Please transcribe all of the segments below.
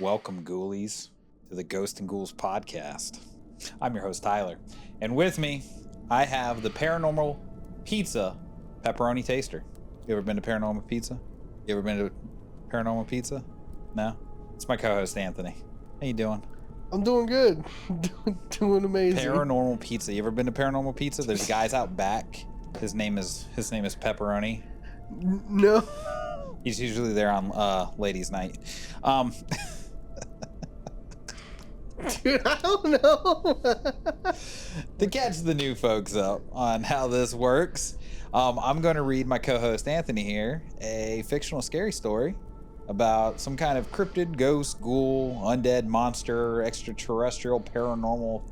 Welcome, ghoulies, to the Ghost and Ghouls podcast. I'm your host, Tyler, and with me, I have the Paranormal Pizza Pepperoni Taster. You ever been to Paranormal Pizza? You ever been to Paranormal Pizza? No? It's my co-host, Anthony. How you doing? I'm doing good. doing amazing. Paranormal Pizza. You ever been to Paranormal Pizza? There's guys out back. His name is Pepperoni. No. He's usually there on ladies' night. Dude, I don't know. To catch the new folks up on how this works, I'm going to read my co-host Anthony here a fictional scary story about some kind of cryptid, ghost, ghoul, undead, monster, extraterrestrial, paranormal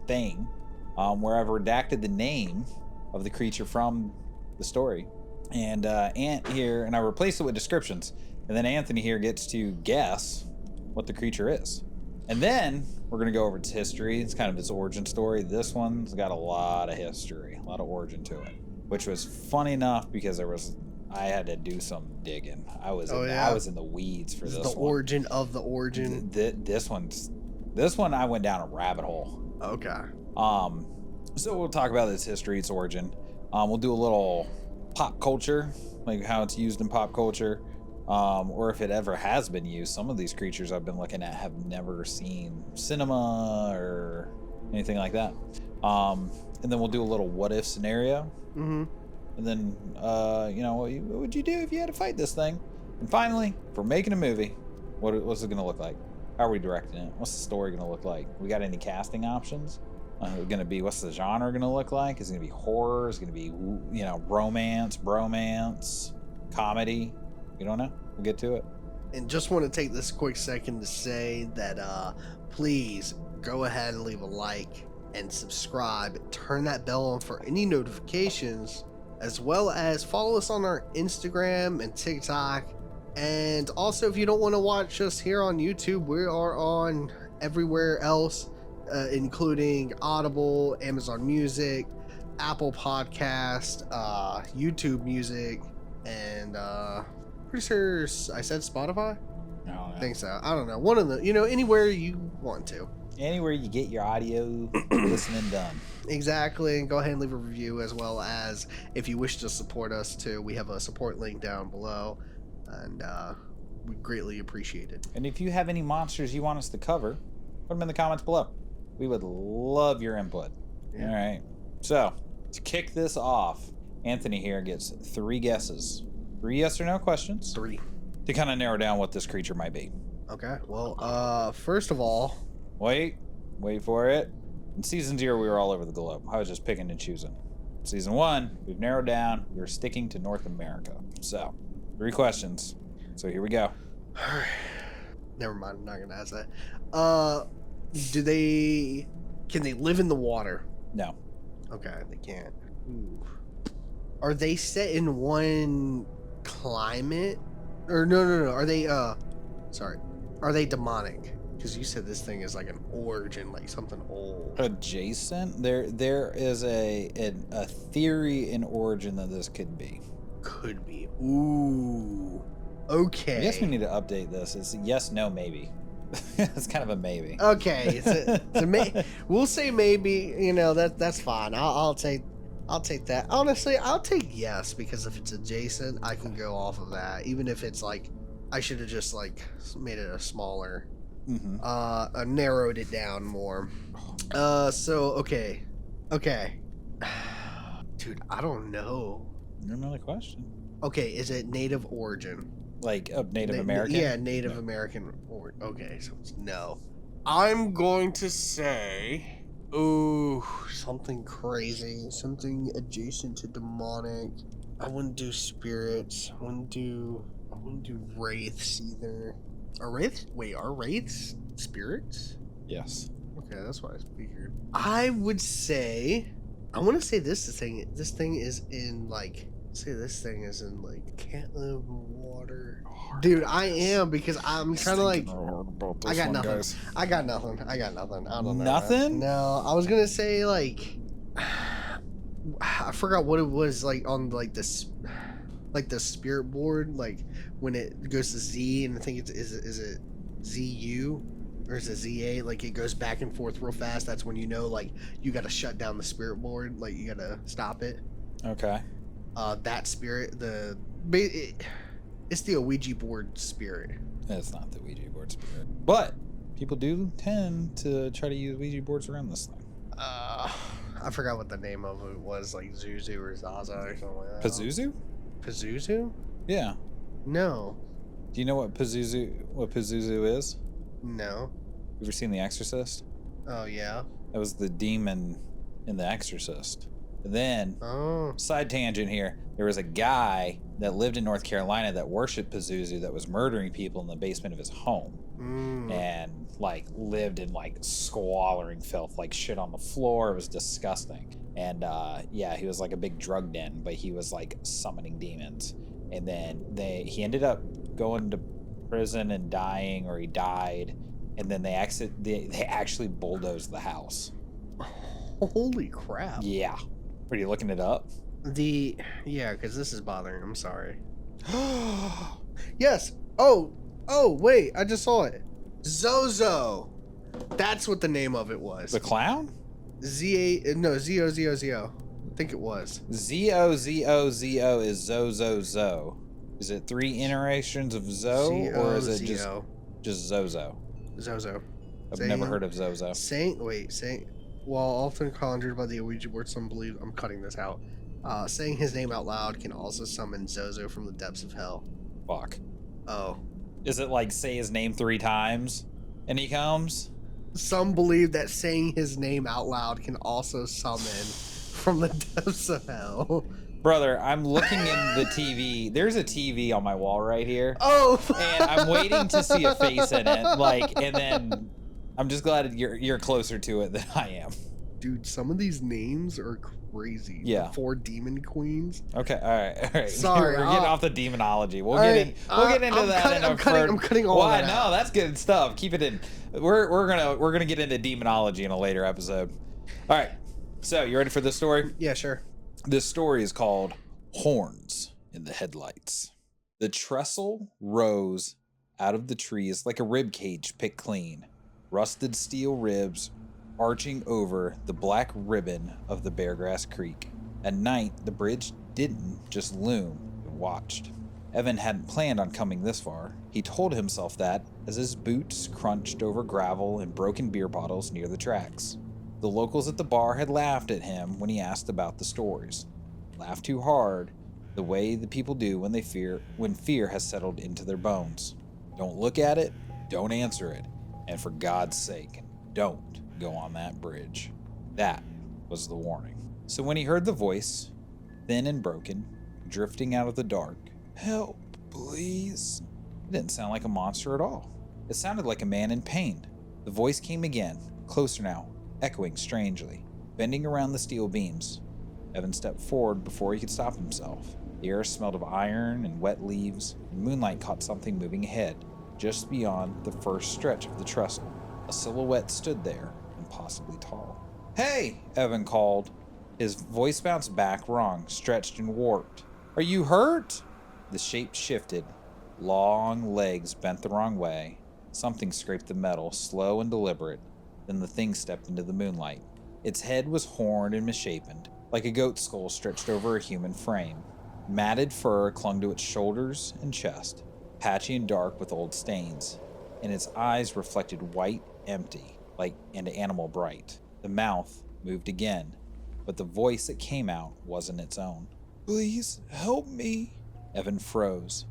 thing, where I've redacted the name of the creature from the story. And Ant here, and I replaced it with descriptions, and then Anthony here gets to guess what the creature is. And then we're going to go over its history. It's kind of its origin story. This one's got a lot of history, a lot of origin to it, which was funny enough because I had to do some digging. I was in the weeds for this one. The origin of the origin. This one I went down a rabbit hole. Okay. So we'll talk about its history, its origin. We'll do a little pop culture, like how it's used in pop culture. Or if it ever has been used. Some of these creatures I've been looking at have never seen cinema or anything like that. And then we'll do a little what if scenario. Mm-hmm. And then, what would you do if you had to fight this thing? And finally, if we're making a movie, what's it going to look like? How are we directing it? What's the story going to look like? We got any casting options? What's the genre going to look like? Is it going to be horror? Is it going to be, romance, bromance, comedy? You don't know? We'll get to it. And just want to take this quick second to say that please go ahead and leave a like and subscribe. Turn that bell on for any notifications, as well as follow us on our Instagram and TikTok. And also, if you don't want to watch us here on YouTube, we are on everywhere else, including Audible, Amazon Music, Apple Podcast, YouTube Music, and pretty sure I said Spotify. I think so. I don't know. One of the, anywhere you want to. Anywhere you get your audio listening done. Exactly. And go ahead and leave a review, as well as if you wish to support us too. We have a support link down below, and we greatly appreciate it. And if you have any monsters you want us to cover, put them in the comments below. We would love your input. Yeah. All right. So to kick this off, Anthony here gets 3 guesses. 3 yes or no questions. 3. To kind of narrow down what this creature might be. Okay. Well, first of all... Wait for it. In season 0, we were all over the globe. I was just picking and choosing. Season 1, we've narrowed down. We're sticking to North America. So, 3 questions. So here we go. Never mind. I'm not going to ask that. Can they live in the water? No. Okay, they can't. Ooh. Are they set in one climate? Or no. Are they demonic? Because you said this thing is like an origin, like something old. Adjacent? There is a theory in origin that this could be. Could be. Ooh. Okay. I guess we need to update this. It's yes, no, maybe. It's kind of a maybe. Okay. We'll say maybe. That's fine. I'll take that. Honestly, I'll take yes, because if it's adjacent, I can go off of that. Even if it's like, I should have just like made it a smaller, narrowed it down more. Okay. Dude, I don't know. Another question. Okay, is it native origin? Like Native American? Yeah, Native American. Okay, so it's no. I'm going to say... Ooh, something crazy, something adjacent to demonic. I wouldn't do spirits. I wouldn't do wraiths either. Are wraiths spirits? Yes. Okay, that's what I figured. I want to say this thing is in like can't live in water. Dude, I am, because I'm trying to like. I got nothing. Guys. I got nothing. I don't know. Nothing? No, I was gonna say like. I forgot what it was like on like this, like the spirit board, like when it goes to Z, and I think is it ZU, or is it ZA? Like it goes back and forth real fast. That's when you know, like, you got to shut down the spirit board. Like you got to stop it. Okay. That spirit, it's the Ouija board spirit. It's not the Ouija board spirit. But people do tend to try to use Ouija boards around this thing. I forgot what the name of it was, like Zuzu or Zaza or something like that. Pazuzu? Pazuzu? Yeah. No. Do you know what Pazuzu is? No. You ever seen The Exorcist? Oh yeah. That was the demon in The Exorcist. And then, side tangent here, there was a guy that lived in North Carolina that worshipped Pazuzu that was murdering people in the basement of his home. And like lived in like squalling filth, like shit on the floor. It was disgusting. And yeah, he was like a big drug den, but he was like summoning demons. And then he ended up going to prison and dying, or he died. And then they actually bulldozed the house. Holy crap. Yeah. Are you looking it up? Yeah, because this is bothering. I'm sorry. Yes. Oh, wait. I just saw it. Zozo. That's what the name of it was. The clown? Z-O-Z-O-Z-O. I think it was. Z-O-Z-O-Z-O is Zozo. Is it 3 iterations of Zo, or is it just Zozo? Zozo. I've never heard of Zozo. While often conjured by the Ouija board, some believe, I'm cutting this out, saying his name out loud can also summon Zozo from the depths of hell. Fuck. Oh. Is it like say his name 3 times and he comes? Some believe that saying his name out loud can also summon from the depths of hell. Brother, I'm looking in the TV. There's a TV on my wall right here. Oh. And I'm waiting to see a face in it. Like, and then I'm just glad you're closer to it than I am. Dude, some of these names are crazy. Yeah. The 4 demon queens. Okay, all right. Sorry, we're getting off the demonology. We'll get into that. I'm cutting all that out. No, that's good stuff. Keep it in. We're gonna get into demonology in a later episode. All right. So you ready for this story? Yeah, sure. This story is called Horns in the Headlights. The trestle rose out of the trees like a rib cage picked clean, rusted steel ribs arching over the black ribbon of the Beargrass Creek. At night, the bridge didn't just loom, it watched. Evan hadn't planned on coming this far. He told himself that as his boots crunched over gravel and broken beer bottles near the tracks. The locals at the bar had laughed at him when he asked about the stories. Laughed too hard, the way the people do when fear has settled into their bones. Don't look at it, don't answer it, and for God's sake, don't go on that bridge. That was the warning. So when he heard the voice, thin and broken, drifting out of the dark, "Help, please," it didn't sound like a monster at all. It sounded like a man in pain. The voice came again, closer now, echoing strangely, bending around the steel beams. Evan stepped forward before he could stop himself. The air smelled of iron and wet leaves, and moonlight caught something moving ahead, just beyond the first stretch of the trestle. A silhouette stood there, impossibly tall. "Hey!" Evan called. His voice bounced back wrong, stretched and warped. "Are you hurt?" The shape shifted. Long legs bent the wrong way. Something scraped the metal, slow and deliberate. Then the thing stepped into the moonlight. Its head was horned and misshapen, like a goat skull stretched over a human frame. Matted fur clung to its shoulders and chest, patchy and dark with old stains, and its eyes reflected white, empty, like an animal bright. The mouth moved again, but the voice that came out wasn't its own. "Please help me." Evan froze.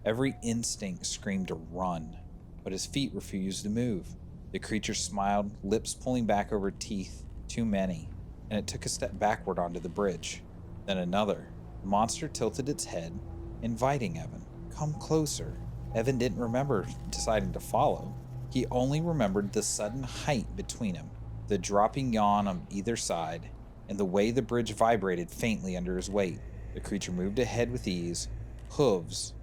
Every instinct screamed to run, but his feet refused to move. The creature smiled, lips pulling back over teeth, too many, and it took a step backward onto the bridge. Then another. The monster tilted its head, inviting Evan. "Come closer." Evan didn't remember deciding to follow. He only remembered the sudden height between him, the dropping yawn on either side, and the way the bridge vibrated faintly under his weight. The creature moved ahead with ease, hooves,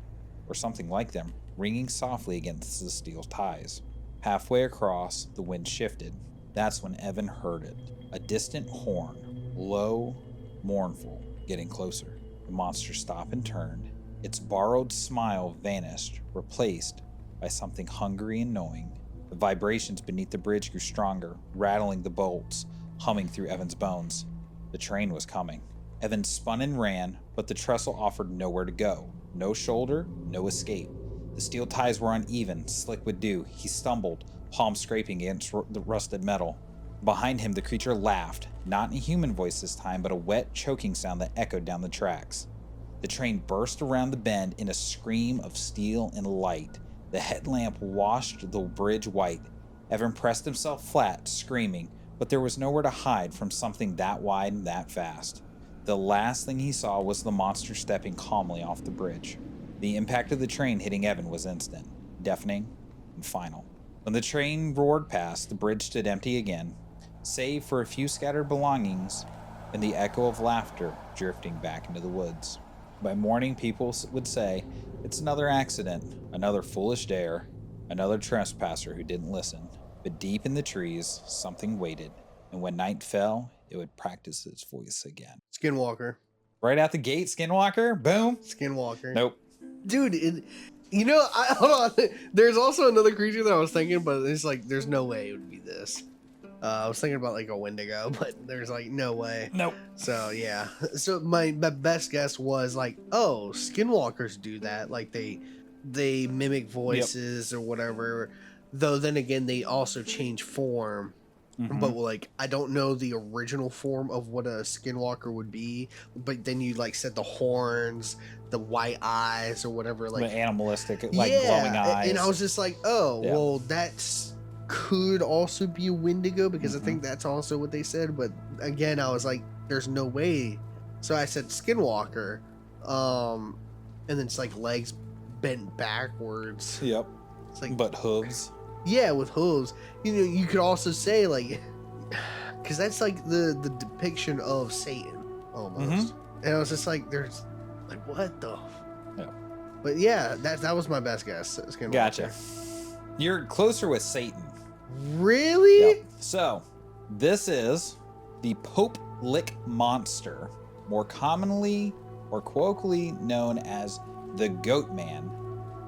or something like them, ringing softly against the steel ties. Halfway across, the wind shifted. That's when Evan heard it. A distant horn, low, mournful, getting closer. The monster stopped and turned. Its borrowed smile vanished, replaced by something hungry and knowing. The vibrations beneath the bridge grew stronger, rattling the bolts, humming through Evan's bones. The train was coming. Evan spun and ran, but the trestle offered nowhere to go. No shoulder, no escape. The steel ties were uneven, slick with dew. He stumbled, palm scraping against the rusted metal. Behind him, the creature laughed, not in a human voice this time, but a wet, choking sound that echoed down the tracks. The train burst around the bend in a scream of steel and light. The headlamp washed the bridge white. Evan pressed himself flat, screaming, but there was nowhere to hide from something that wide and that fast. The last thing he saw was the monster stepping calmly off the bridge. The impact of the train hitting Evan was instant, deafening, and final. When the train roared past, the bridge stood empty again, save for a few scattered belongings and the echo of laughter drifting back into the woods. By morning, people would say, "It's another accident, another foolish dare, another trespasser who didn't listen." But deep in the trees, something waited, and when night fell, it would practice its voice again. Skinwalker. Right out the gate, Skinwalker, boom. Skinwalker. Nope. Dude, hold on. There's also another creature that I was thinking, but it's like, there's no way it would be this. I was thinking about like a Wendigo, but there's like no way. Nope. So yeah. So my best guess was like, oh, skinwalkers do that. Like they mimic voices or whatever. Though then again, they also change form. Mhm. But like, I don't know the original form of what a skinwalker would be. But then you like said the horns, the white eyes, or whatever. Like the animalistic, like glowing eyes. And I was just like, oh, Yeah. well, that's could also be a Wendigo because I think that's also what they said. But again, I was like, there's no way. So I said Skinwalker. And then it's like legs bent backwards. Yep. It's like, but hooves. yeah, with hooves. You know, you could also say like, because that's like the depiction of Satan almost. And I was just like, there's like, what the? Yeah. But yeah, that was my best guess. Skinwalker. Gotcha. You're closer with Satan. Really? Yep. So, this is the Pope Lick Monster, more commonly or colloquially known as the Goat Man.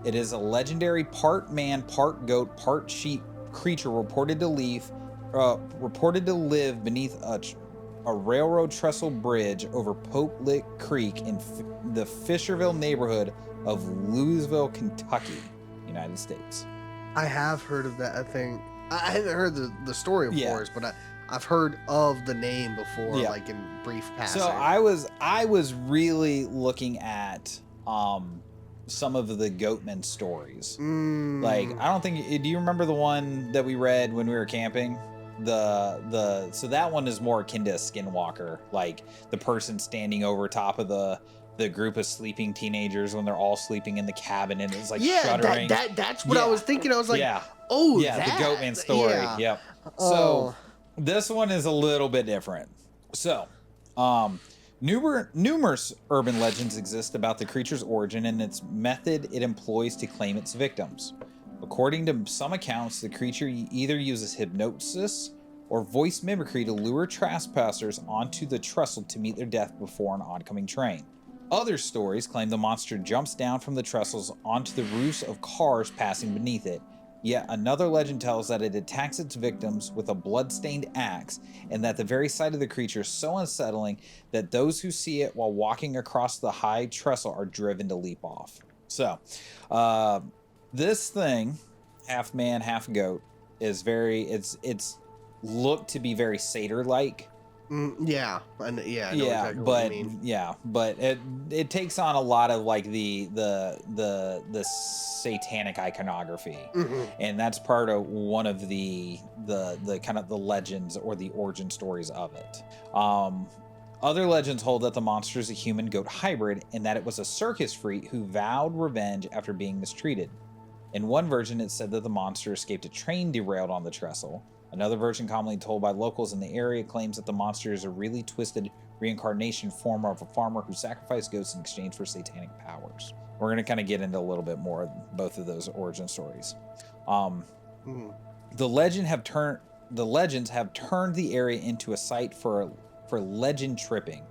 It is a legendary part man, part goat, part sheep creature reported to live beneath a railroad trestle bridge over Pope Lick Creek in the Fisherville neighborhood of Louisville, Kentucky, United States. I have heard of that. I think I haven't heard the story, of course, but I've heard of the name before, like in brief passing. So I was really looking at some of the Goatman stories. Like, I don't think, do you remember the one that we read when we were camping? So that one is more akin to a skinwalker, like the person standing over top of the group of sleeping teenagers when they're all sleeping in the cabin and it's like shuddering. That's what I was thinking. I was like, the Goatman story. Yep. So this one is a little bit different. So, numerous urban legends exist about the creature's origin and its method it employs to claim its victims. According to some accounts, the creature either uses hypnosis or voice mimicry to lure trespassers onto the trestle to meet their death before an oncoming train. Other stories claim the monster jumps down from the trestles onto the roofs of cars passing beneath it. Yet another legend tells that it attacks its victims with a blood-stained axe, and that the very sight of the creature is so unsettling that those who see it while walking across the high trestle are driven to leap off. So, this thing, half man, half goat, is it's looked to be very satyr-like. But it takes on a lot of like the satanic iconography, and that's part of one of the kind of the legends or the origin stories of it. Other legends hold that the monster is a human goat hybrid and that it was a circus freak who vowed revenge after being mistreated. In one version, it said that the monster escaped a train derailed on the trestle. Another version commonly told by locals in the area claims that the monster is a really twisted reincarnation form of a farmer who sacrificed goats in exchange for satanic powers. We're going to kind of get into a little bit more of both of those origin stories. The legends have turned the area into a site for legend tripping.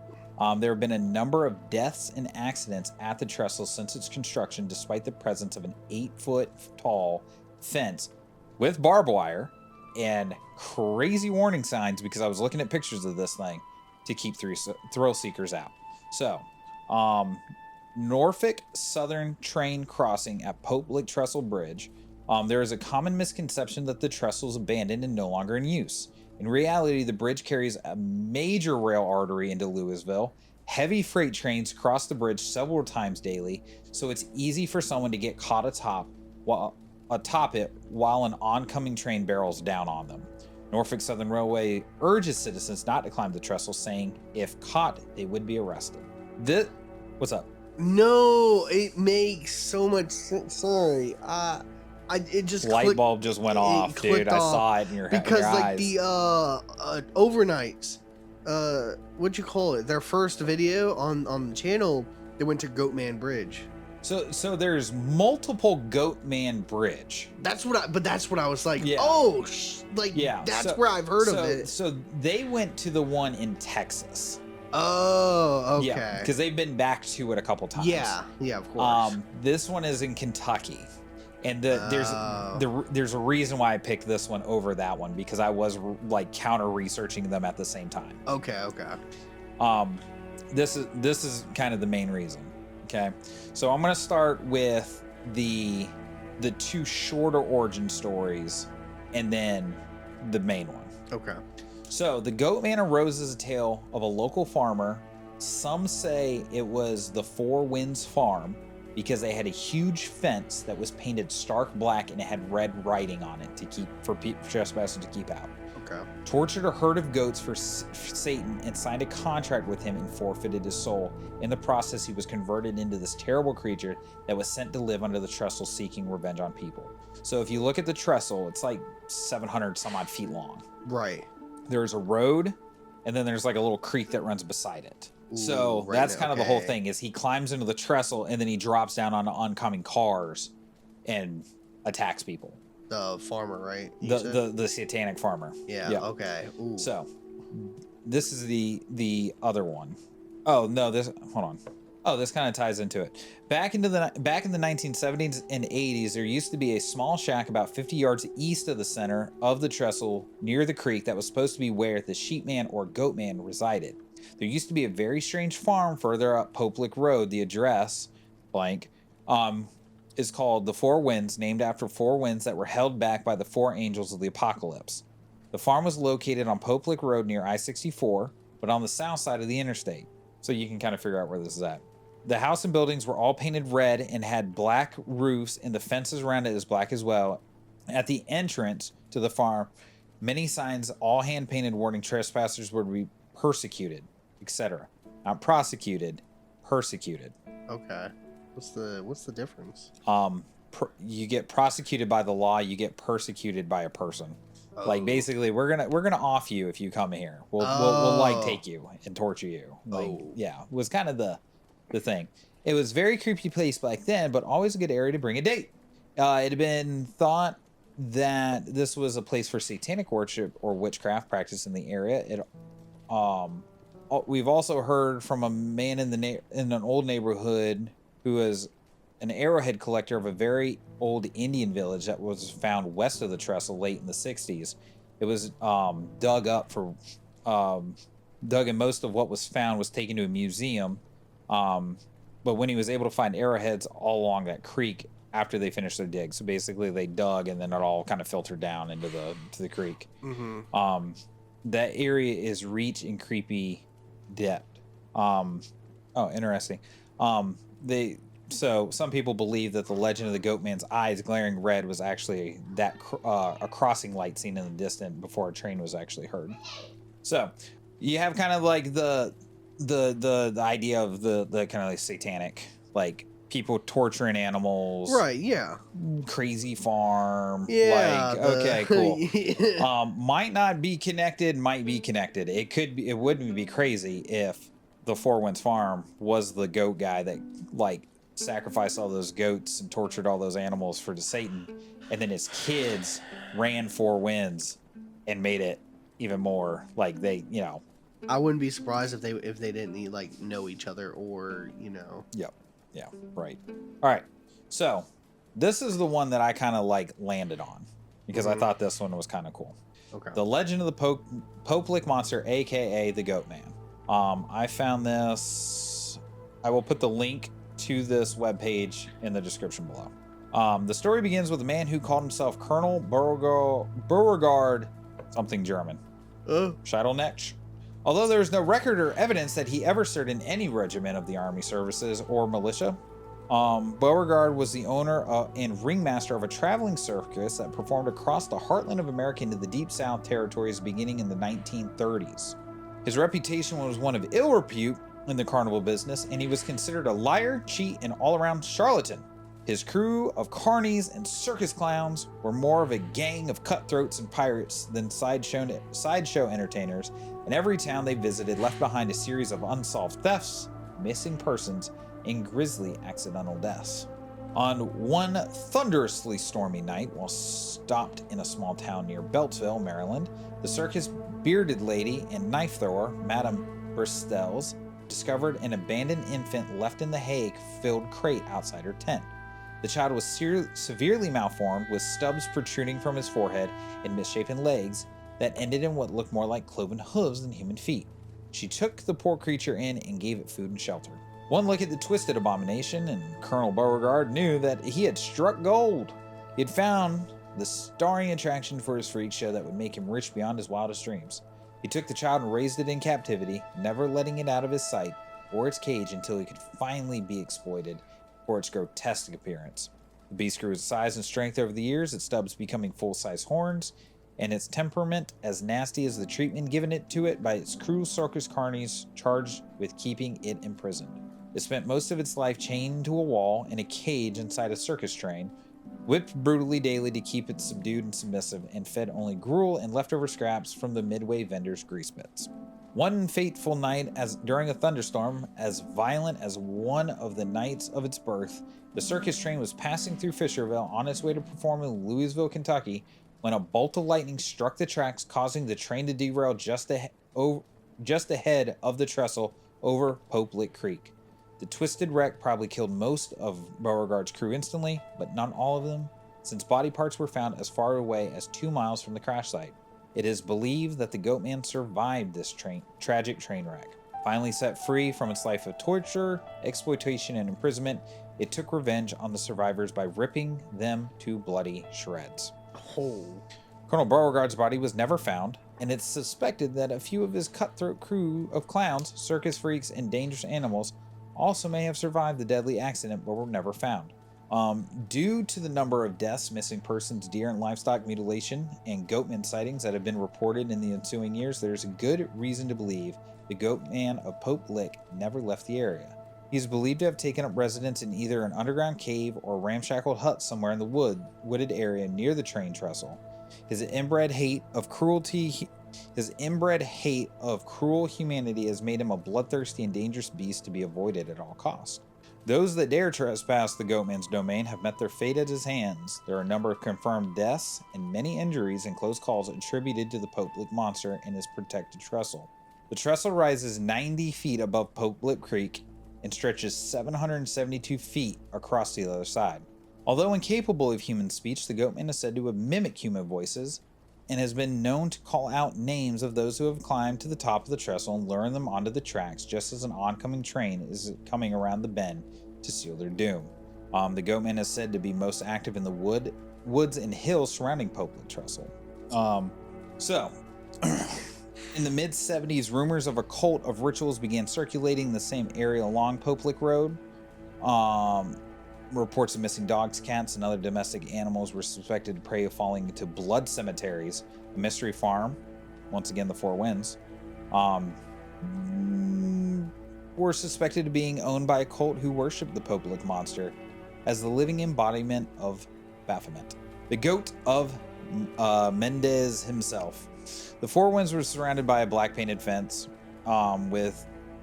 There have been a number of deaths and accidents at the trestle since its construction, despite the presence of an 8-foot tall fence with barbed wire and crazy warning signs, because I was looking at pictures of this thing to keep thrill seekers out. So, Norfolk Southern train crossing at Pope Lick Trestle Bridge. There is a common misconception that the trestle is abandoned and no longer in use. In reality, the bridge carries a major rail artery into Louisville. Heavy freight trains cross the bridge several times daily, so it's easy for someone to get caught atop it while an oncoming train barrels down on them. Norfolk Southern Railway urges citizens not to climb the trestle, saying if caught, they would be arrested. What's up? No, it makes so much sense. Sorry, it just light bulb just went off, dude. I saw it in your because your like eyes. the overnights, what'd you call it? Their first video on the channel, they went to Goatman Bridge. So there's multiple Goatman Bridge. That's what I was like. Yeah. Oh, that's where I've heard of it. So they went to the one in Texas. Oh, okay. Yeah, because they've been back to it a couple times. Yeah, of course. This one is in Kentucky, and there's a reason why I picked this one over that one, because I was like counter researching them at the same time. Okay. This is kind of the main reason. Okay, so I'm gonna start with the two shorter origin stories, and then the main one. Okay. So the Goatman arose as a tale of a local farmer. Some say it was the Four Winds Farm because they had a huge fence that was painted stark black and it had red writing on it for trespassers to keep out. Okay. Tortured a herd of goats for Satan and signed a contract with him and forfeited his soul. In the process, he was converted into this terrible creature that was sent to live under the trestle, seeking revenge on people. So if you look at the trestle, it's like 700 some odd feet long. Right. There's a road, and then there's like a little creek that runs beside it. So that's kind of the whole thing, is he climbs into the trestle and then he drops down on oncoming cars and attacks people. The farmer, right? The satanic farmer. Yeah. Okay. Ooh. So this is the other one. Oh no, hold on. Oh, this kind of ties into it. Back in the 1970s and 80s, there used to be a small shack about 50 yards east of the center of the trestle near the creek that was supposed to be where the sheepman or goatman resided. There used to be a very strange farm further up Pope Lick Road. The address, blank, is called the Four Winds, named after four winds that were held back by the four angels of the apocalypse. The farm was located on Pope Lick Road near I-64, but on the south side of the interstate. So you can kind of figure out where this is at. The house and buildings were all painted red and had black roofs, and the fences around it is black as well. At the entrance to the farm, many signs, all hand-painted, warning trespassers would be persecuted, etc. Not prosecuted, persecuted. Okay. What's the difference? You get prosecuted by the law. You get persecuted by a person. Oh. Like basically, we're gonna off you if you come here. We'll like take you and torture you. Like yeah, was kind of the thing. It was very creepy place back then, but always a good area to bring a date. It had been thought that this was a place for satanic worship or witchcraft practice in the area. We've also heard from a man in an old neighborhood who was an arrowhead collector of a very old Indian village that was found west of the trestle late in the 60s. It was dug and most of what was found was taken to a museum. But when he was able to find arrowheads all along that creek after they finished their dig. So basically they dug and then it all kind of filtered down into the creek. Mm-hmm. That area is reach and creepy depth. Interesting. So some people believe that the legend of the Goatman's eyes glaring red was actually a crossing light seen in the distance before a train was actually heard. So you have kind of like the idea of the kind of like satanic, like people torturing animals, right? Yeah, crazy farm. Yeah, okay, cool. Yeah. Might not be connected, might be connected. It could be. It wouldn't be crazy if the Four Winds Farm was the goat guy that like sacrificed all those goats and tortured all those animals for Satan, and then his kids ran Four Winds and made it even more like they, I wouldn't be surprised if they didn't like know each other or Yep. Yeah. Right. All right. So this is the one that I kind of like landed on because I hmm thought this one was kind of cool. Okay. The Legend of the Pope Lick Monster, aka the Goat Man. I found this. I will put the link to this webpage in the description below. The story begins with a man who called himself Colonel Beauregard, something German. Oh. Scheidelknecht. Although there is no record or evidence that he ever served in any regiment of the army services or militia, Beauregard was the owner and ringmaster of a traveling circus that performed across the heartland of America into the Deep South territories beginning in the 1930s. His reputation was one of ill repute in the carnival business, and he was considered a liar, cheat, and all-around charlatan. His crew of carnies and circus clowns were more of a gang of cutthroats and pirates than sideshow entertainers, and every town they visited left behind a series of unsolved thefts, missing persons, and grisly accidental deaths. On one thunderously stormy night, while stopped in a small town near Beltsville, Maryland, the circus bearded lady and knife thrower, Madame Bristells, discovered an abandoned infant left in the hay-filled crate outside her tent. The child was severely malformed, with stubs protruding from his forehead and misshapen legs that ended in what looked more like cloven hooves than human feet. She took the poor creature in and gave it food and shelter. One look at the twisted abomination, and Colonel Beauregard knew that he had struck gold. He had found the starring attraction for his freak show that would make him rich beyond his wildest dreams. He took the child and raised it in captivity, never letting it out of his sight or its cage until he could finally be exploited for its grotesque appearance. The beast grew in size and strength over the years, its stubs becoming full-size horns, and its temperament as nasty as the treatment given to it by its cruel circus carnies charged with keeping it imprisoned. It spent most of its life chained to a wall in a cage inside a circus train, whipped brutally daily to keep it subdued and submissive, and fed only gruel and leftover scraps from the midway vendors' grease pits. One fateful night, as during a thunderstorm as violent as one of the nights of its birth, the circus train was passing through Fisherville on its way to perform in Louisville, Kentucky, when a bolt of lightning struck the tracks, causing the train to derail just ahead of the trestle over Pope Lick Creek. The twisted wreck probably killed most of Beauregard's crew instantly, but not all of them, since body parts were found as far away as 2 miles from the crash site. It is believed that the Goatman survived this tragic train wreck. Finally set free from its life of torture, exploitation, and imprisonment, it took revenge on the survivors by ripping them to bloody shreds. Oh. Colonel Beauregard's body was never found, and it's suspected that a few of his cutthroat crew of clowns, circus freaks, and dangerous animals also may have survived the deadly accident but were never found. Due to the number of deaths, missing persons, deer and livestock mutilation, and goatman sightings that have been reported in the ensuing years, there's a good reason to believe the Goatman of Pope Lick never left the area. He is believed to have taken up residence in either an underground cave or ramshackle hut somewhere in the wooded area near the train trestle. His inbred hate of cruel humanity has made him a bloodthirsty and dangerous beast to be avoided at all costs. Those that dare trespass the Goatman's domain have met their fate at his hands. There are a number of confirmed deaths and many injuries and close calls attributed to the Pope Lick monster and his protected trestle. The trestle rises 90 feet above Pope Lick Creek and stretches 772 feet across the other side. Although incapable of human speech, the Goatman is said to have mimicked human voices and has been known to call out names of those who have climbed to the top of the trestle and luring them onto the tracks just as an oncoming train is coming around the bend to seal their doom. The Goatman is said to be most active in the woods and hills surrounding Pope Lick Trestle. In the mid-70s, rumors of a cult of rituals began circulating in the same area along Pope Lick Road. Reports of missing dogs, cats, and other domestic animals were suspected to prey of falling into blood cemeteries, a mystery farm, once again the Four Winds, were suspected of being owned by a cult who worshipped the Pope Lick monster as the living embodiment of Baphomet, the goat of Mendez himself. The Four Winds were surrounded by a black painted fence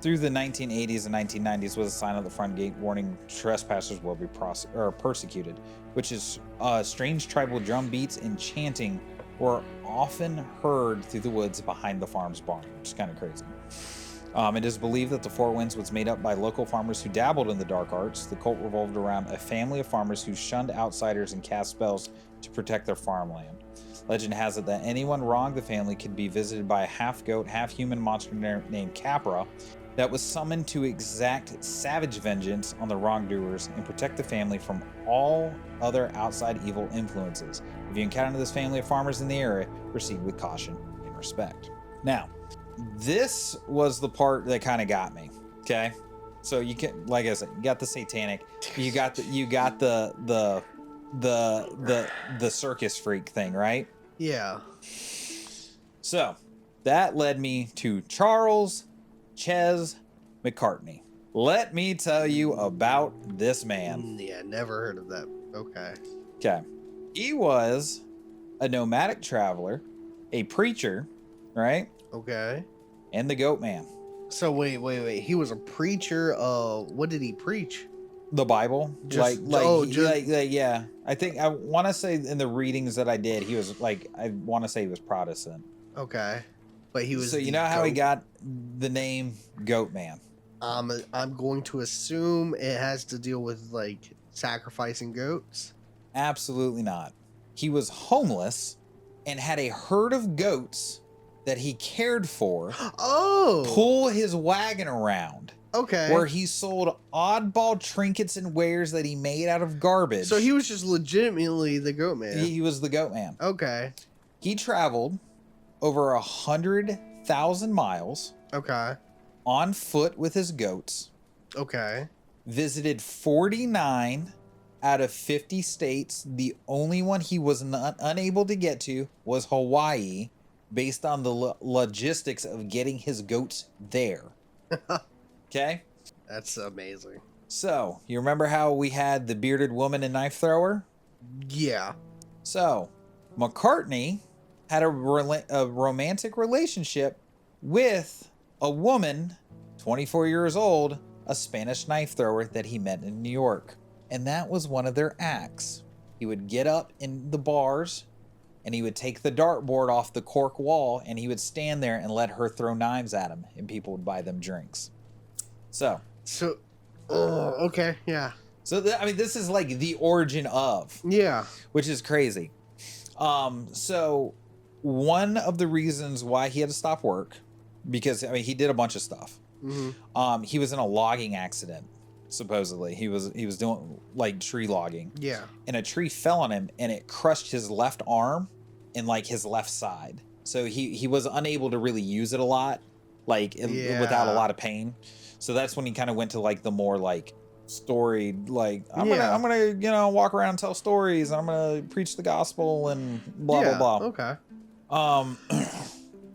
through the 1980s and 1990s was a sign on the front gate warning trespassers will be persecuted, which is strange tribal drum beats and chanting were often heard through the woods behind the farm's barn, which is kind of crazy. It is believed that the Four Winds was made up by local farmers who dabbled in the dark arts. The cult revolved around a family of farmers who shunned outsiders and cast spells to protect their farmland. Legend has it that anyone wronged the family could be visited by a half-goat, half-human monster named Capra that was summoned to exact savage vengeance on the wrongdoers and protect the family from all other outside evil influences. If you encounter this family of farmers in the area, proceed with caution and respect. Now, this was the part that kind of got me. Okay, so you can, like I said, you got the satanic, you got the circus freak thing, right? Yeah. So that led me to Charles Ches McCartney. Let me tell you about this man. Yeah, never heard of that. Okay. Okay, he was a nomadic traveler, a preacher, right? Okay. And the goat man. So wait. He was a preacher. What did he preach? The Bible, Just- yeah. I think I want to say in the readings that I did, he was like, I want to say he was Protestant. Okay. But he was. So you the know how he goat- got the name Goat Man? I'm going to assume it has to deal with like sacrificing goats. Absolutely not. He was homeless and had a herd of goats that he cared for Oh. pull his wagon around, Okay. where he sold oddball trinkets and wares that he made out of garbage. So he was just legitimately the goat man. He was the Goat Man. Okay. He traveled over 100,000 miles Okay. on foot with his goats, Okay. visited 49 out of 50 states. The only one he was unable to get to was Hawaii, based on the logistics of getting his goats there. Okay? That's amazing. So, you remember how we had the bearded woman and knife thrower? Yeah. So, McCartney had a romantic relationship with a woman, 24 years old, a Spanish knife thrower that he met in New York. And that was one of their acts. He would get up in the bars and he would take the dartboard off the cork wall and he would stand there and let her throw knives at him and people would buy them drinks. So, okay. Yeah. so I mean, this is like the origin of, Yeah. which is crazy. So one of the reasons why he had to stop work, because I mean, he did a bunch of stuff. Mm-hmm. He was in a logging accident. Supposedly he was doing like tree logging, Yeah. and a tree fell on him and it crushed his left arm and like his left side. So he was unable to really use it a lot, like without a lot of pain. So that's when he kind of went to like the more like storied, like I'm gonna walk around and tell stories. I'm gonna preach the gospel and blah blah blah. Okay.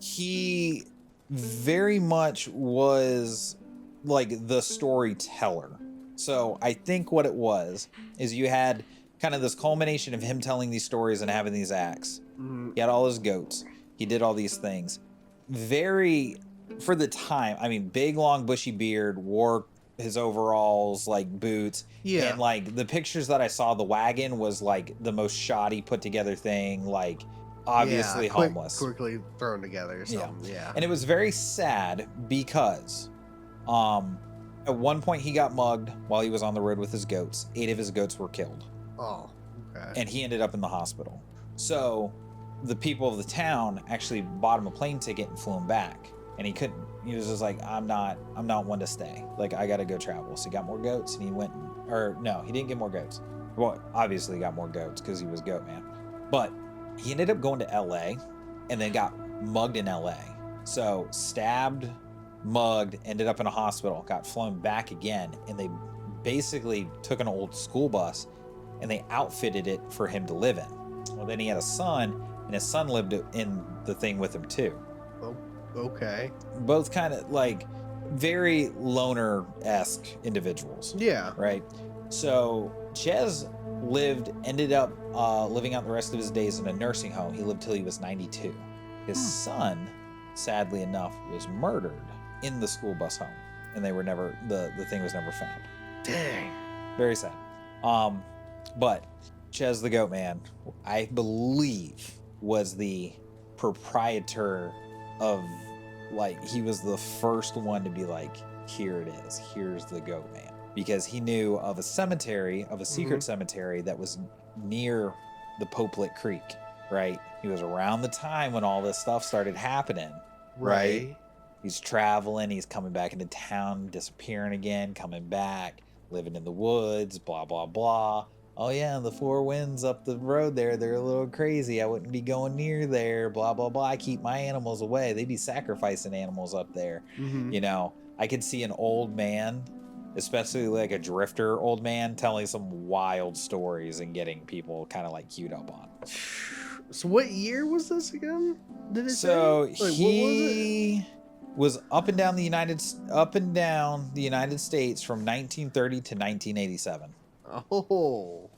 He very much was like the storyteller. So I think what it was is you had kind of this culmination of him telling these stories and having these acts. Mm-hmm. He had all his goats. He did all these things. Very, for the time, I mean, big, long, bushy beard, wore his overalls, like boots. Yeah. And like the pictures that I saw, the wagon was like the most shoddy put together thing, like obviously homeless. Quickly thrown together or something. Yeah. And it was very sad because at one point he got mugged while he was on the road with his goats. 8 of his goats were killed. Oh, okay. And he ended up in the hospital. So the people of the town actually bought him a plane ticket and flew him back. And he couldn't. He was just like, I'm not one to stay. Like, I gotta go travel. So he got more goats and he went, or no, he didn't get more goats. Well, obviously he got more goats because he was Goat Man. But he ended up going to LA and then got mugged in LA. So stabbed, mugged, ended up in a hospital, got flown back again, and they basically took an old school bus and they outfitted it for him to live in. Well, then he had a son, and his son lived in the thing with him too. Oh, okay. Both kind of like very loner-esque individuals. Yeah. Right? So Ches ended up living out the rest of his days in a nursing home. He lived till he was 92. His son, sadly enough, was murdered in the school bus home, and they were never, the thing was never found. Dang. Very sad. But Ches the Goat Man, I believe was the proprietor of, like, he was the first one to be like, here it is, here's the goat man, because he knew of a cemetery, of a secret cemetery that was near the Popelet Creek, right? He was around the time when all this stuff started happening, right? He's traveling, he's coming back into town, disappearing again, coming back, living in the woods, blah, blah, blah. Oh yeah, the four winds up the road there, they're a little crazy. I wouldn't be going near there, blah, blah, blah. I keep my animals away. They'd be sacrificing animals up there. You know, I could see an old man, especially like a drifter old man, telling some wild stories and getting people kind of like queued up on. So what year was this again? Did it So say? Like, what was it? he was up and down the United States from 1930 to 1987. Oh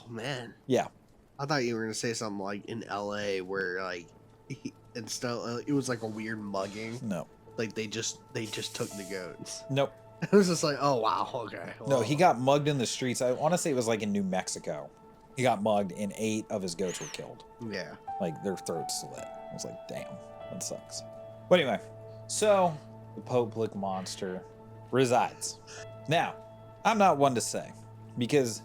man. Yeah. I thought you were gonna say something like in LA where like instead it was like a weird mugging. No. Like they just took the goats. Nope. It was just like, oh wow, okay. No, well. he got mugged in the streets. I want to say it was like in New Mexico. He got mugged and 8 of his goats were killed. Yeah. Like their throats slit. I was like, damn, that sucks. But anyway, so the Popelik monster resides. Now, I'm not one to say, because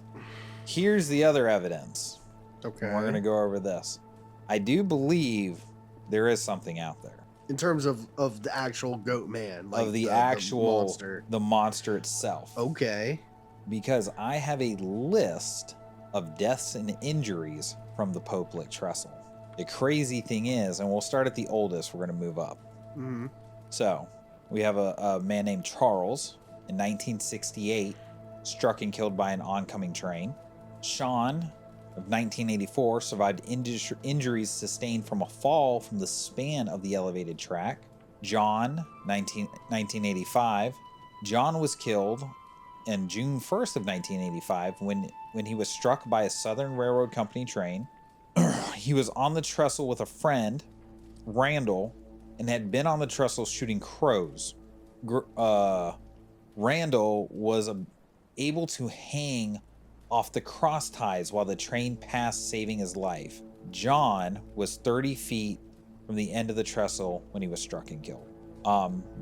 here's the other evidence. Okay. And we're gonna go over this. I do believe there is something out there. In terms of the actual goat man, like Of the actual monster. the monster itself. Okay. Because I have a list of deaths and injuries from the Popelik trestle. The crazy thing is, and we'll start at the oldest, we're going to move up. Mm-hmm. So, we have a man named Charles in 1968, struck and killed by an oncoming train. Sean of 1984 survived injuries sustained from a fall from the span of the elevated track. John, 1985. John was killed on June 1st of 1985 when he was struck by a Southern Railroad Company train. He was on the trestle with a friend, Randall, and had been on the trestle shooting crows. Randall was able to hang off the cross ties while the train passed, saving his life. John was 30 feet from the end of the trestle when he was struck and killed.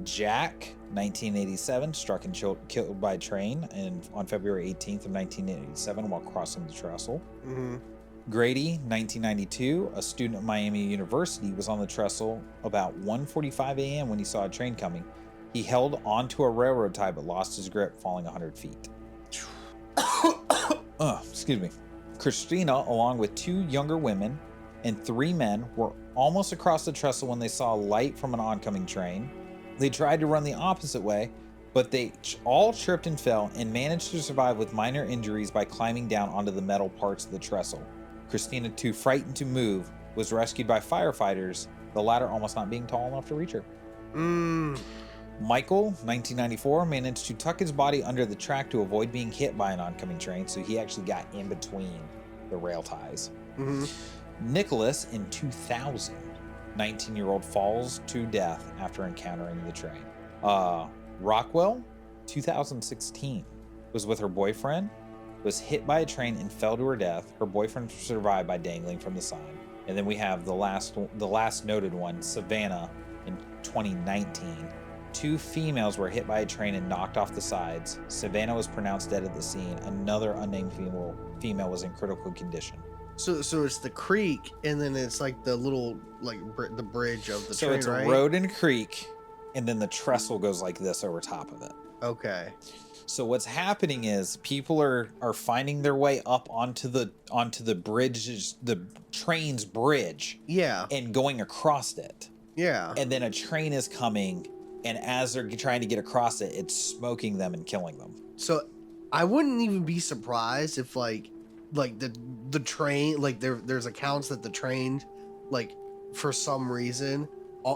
Jack, 1987, struck and killed by train on February 18th of 1987 while crossing the trestle. Mm-hmm. Grady, 1992, a student at Miami University, was on the trestle about 1:45 a.m. when he saw a train coming. He held onto a railroad tie but lost his grip, falling 100 feet. Excuse me. Christina, along with 2 younger women and 3 men, were almost across the trestle when they saw a light from an oncoming train. They tried to run the opposite way, but they all tripped and fell and managed to survive with minor injuries by climbing down onto the metal parts of the trestle. Christina, too frightened to move, was rescued by firefighters, the latter almost not being tall enough to reach her. Michael, 1994, managed to tuck his body under the track to avoid being hit by an oncoming train, so he actually got in between the rail ties. Nicholas, in 2000, 19-year-old falls to death after encountering the train. Rockwell, 2016, was with her boyfriend, was hit by a train and fell to her death. Her boyfriend survived by dangling from the side. And then we have the last noted one, Savannah, in 2019. 2 females were hit by a train and knocked off the sides. Savannah was pronounced dead at the scene. Another unnamed female was in critical condition. So it's the creek, and then it's like the little the bridge of the train, So it's a road and a creek, and then the trestle goes like this over top of it. Okay. So what's happening is people are finding their way up onto the bridge, the train's bridge. Yeah. And going across it. Yeah. And then a train is coming, and as they're trying to get across it, it's smoking them and killing them. So I wouldn't even be surprised if like the train, like there's accounts that the train, like for some reason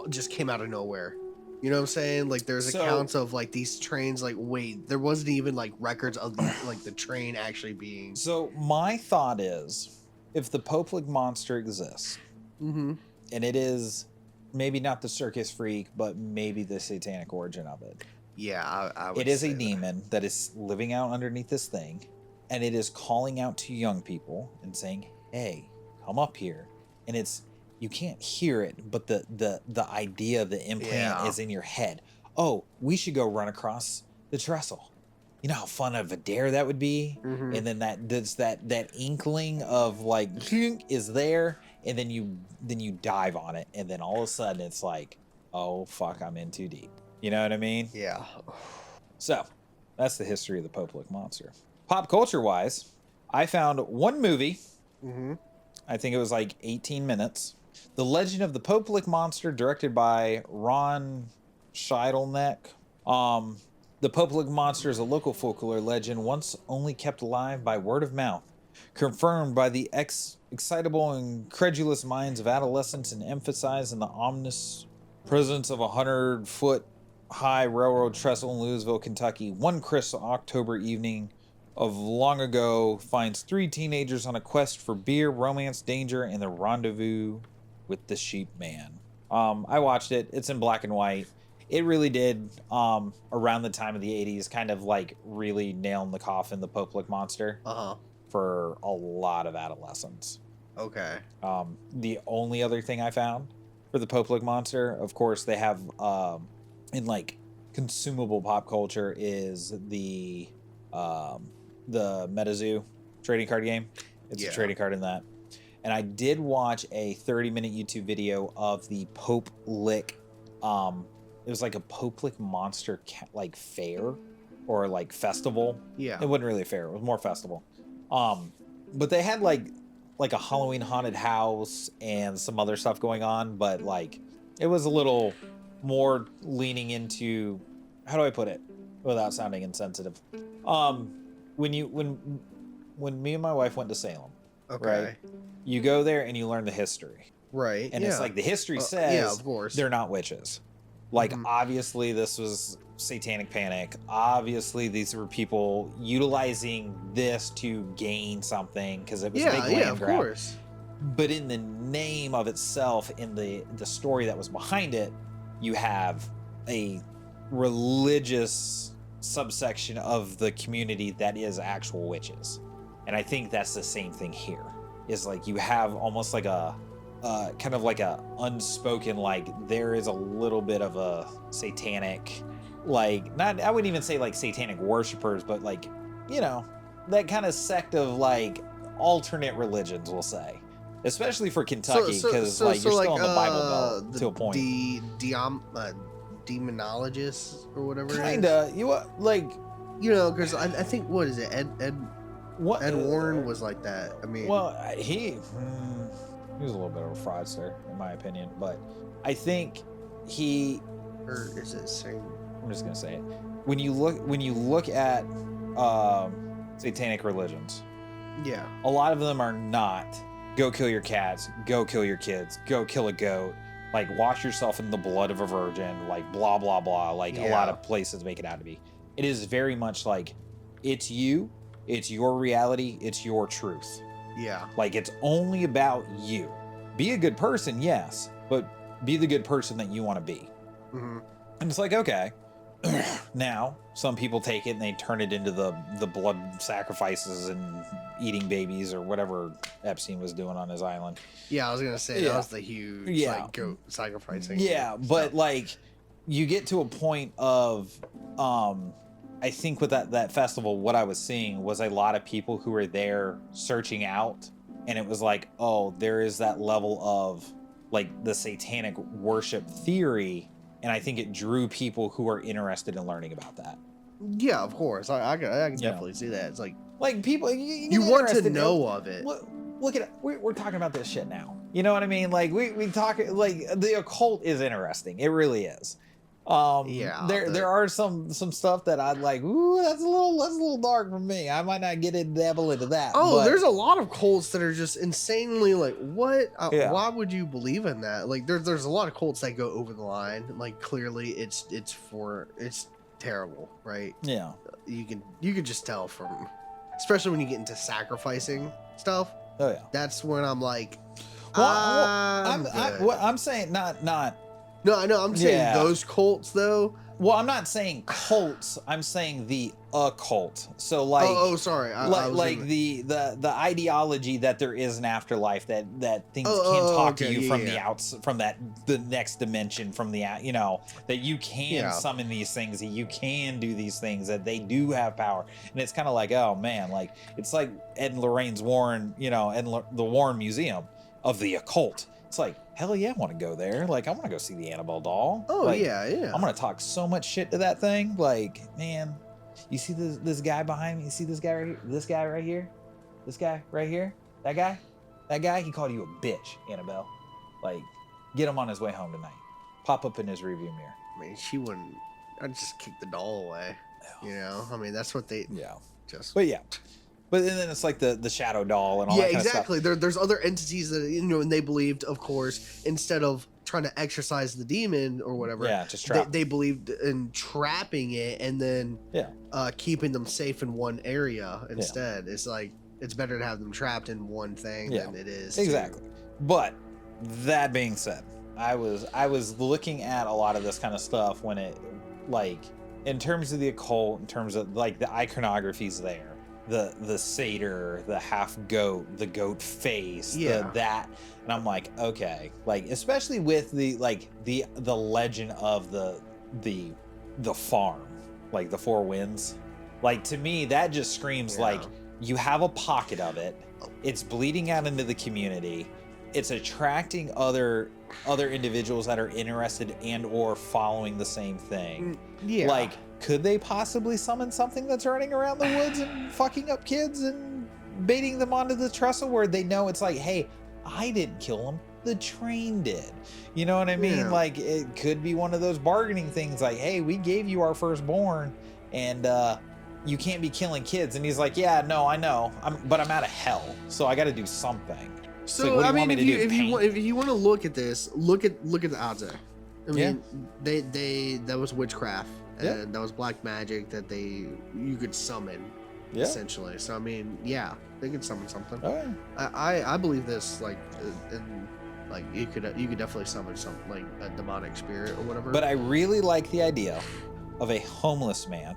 just came out of nowhere. You know what I'm saying? Like there's accounts of like these trains, like wait, there wasn't even like records of the train actually being. So my thought is, if the Popelik monster exists, and it is maybe not the circus freak, but maybe the satanic origin of it. Yeah, I would it is say a demon that is living out underneath this thing, and it is calling out to young people and saying, "Hey, come up here." And you can't hear it, but the idea, the implant Yeah. is in your head. Oh, we should go run across the trestle. You know how fun of a dare that would be? Mm-hmm. And then that inkling of like is there, and then you dive on it, and then all of a sudden it's like, oh fuck, I'm in too deep. You know what I mean? Yeah. So that's the history of the Pope Lick monster. Pop culture wise, I found one movie. Mm-hmm. I think it was like 18 minutes. The Legend of the Pope Lick Monster, directed by Ron Scheidleneck. Um, the Pope Lick Monster is a local folklore legend once only kept alive by word of mouth, confirmed by the excitable and credulous minds of adolescents and emphasized in the ominous presence of a 100-foot high railroad trestle in Louisville, Kentucky. One crisp October evening of long ago finds three teenagers on a quest for beer, romance, danger, and the rendezvous with the sheep man. I watched it. It's in black and white. It really did, around the time of the 80s, kind of like really nail in the coffin the Pope Lick monster Uh-huh. for a lot of adolescents. Okay. The only other thing I found for the Pope Lick monster, of course, they have in like consumable pop culture is the MetaZoo trading card game. It's a trading card in that. And I did watch a 30-minute YouTube video of the Pope Lick. It was like a Pope Lick monster like fair or like festival. Yeah. It wasn't really a fair. It was more festival. But they had like a Halloween haunted house and some other stuff going on. But like it was a little more leaning into, how do I put it without sounding insensitive? When me and my wife went to Salem, Okay. right? You go there and you learn the history. Right. And it's like the history says yeah, of course. they're not witches. Like, obviously, this was satanic panic. Obviously, these were people utilizing this to gain something because it was a big land grab. Of course. But in the name of itself, in the story that was behind it, you have a religious subsection of the community that is actual witches. And I think that's the same thing here. Is like you have almost like a kind of like a unspoken, like there is a little bit of a satanic, like, not, I wouldn't even say like satanic worshipers, but like, you know, that kind of sect of like alternate religions, we'll say, especially for Kentucky, because like you're still in the Bible Belt to a point. Demonologists or whatever. Kinda, because I think, what is it, Ed Warren was like that. I mean, well, he was a little bit of a fraudster, in my opinion, but I think or is it same? I'm just gonna say it. When you look at satanic religions, yeah, a lot of them are not go kill your cats, go kill your kids, go kill a goat, like wash yourself in the blood of a virgin, like blah blah blah. Like a lot of places make it out to be. It is very much like it's you, it's your reality, it's your truth. Yeah. Like it's only about you. Be a good person, yes, but be the good person that you want to be. Mm-hmm. And it's like, okay. Now, some people take it and they turn it into the blood sacrifices and eating babies or whatever Epstein was doing on his island. Yeah, I was gonna say that was the huge like goat sacrificing. Yeah, but like you get to a point of I think with that festival, what I was seeing was a lot of people who were there searching out, and it was like, oh, there is that level of like the satanic worship theory, and I think it drew people who are interested in learning about that. Yeah, of course. I can definitely see that. It's like people, you want to know of it. Look at it. We're talking about this shit now. You know what I mean? Like we talk, like the occult is interesting. It really is. There are some stuff that I'd like, ooh, that's a little dark for me. I might not dabble into that. Oh, there's a lot of cults that are just insanely like, what? Why would you believe in that? Like there's a lot of cults that go over the line. Like clearly it's terrible, right? Yeah. You can just tell from, especially when you get into sacrificing stuff. Oh yeah. That's when I'm like, I'm saying not No, I know. I'm saying Yeah. those cults though. Well, I'm not saying cults. I'm saying the occult. So like, Sorry. I like was like in the ideology that there is an afterlife, that things can Oh, talk to okay. you Yeah, from yeah. the outs, from the next dimension, from the you know, that you can Yeah. summon these things, that you can do these things, that they do have power. And it's kind of like, oh man, like it's like Ed and Lorraine's Warren, you know, the Warren Museum of the occult. It's like, hell yeah, I want to go there. Like, I want to go see the Annabelle doll. Oh, Like, yeah, yeah. I'm gonna talk so much shit to that thing. Like, man, you see this guy behind me? You see this guy right here? This guy right here? This guy right here? That guy? That guy? He called you a bitch, Annabelle. Like, get him on his way home tonight. Pop up in his rearview mirror. I mean, she wouldn't. I'd just kick the doll away. You know, I mean, that's what they. Yeah. Just. But yeah. But then it's like the shadow doll and all Yeah, that kind exactly. of stuff. There's other entities that, you know, and they believed, of course, instead of trying to exorcise the demon or whatever, Yeah, just trap. they believed in trapping it and then Yeah. keeping them safe in one area instead. It's like it's better to have them trapped in one thing than it is exactly. But that being said, I was looking at a lot of this kind of stuff when it, like, in terms of the occult, in terms of like the iconography's there, the satyr, the half goat, the goat face, that, and I'm like, okay, like, especially with the like the legend of the farm, like the Four Winds, like, to me that just screams like you have a pocket of it, it's bleeding out into the community, it's attracting other individuals that are interested and or following the same thing. Yeah. Like, could they possibly summon something that's running around the woods and fucking up kids and baiting them onto the trestle where they know it's like, hey, I didn't kill him, the train did. You know what I mean? Yeah. Like, it could be one of those bargaining things like, hey, we gave you our firstborn and you can't be killing kids. And he's like, yeah, no, I know, but I'm out of hell, so I got to do something. So like, what do you want me to do? If you want to look at this, look at the odds there. I mean, they that was witchcraft. And that was black magic that you could summon, essentially. So I mean, yeah, they could summon something. Oh, yeah. I believe this, like, and like you could definitely summon something like a demonic spirit or whatever. But I really like the idea of a homeless man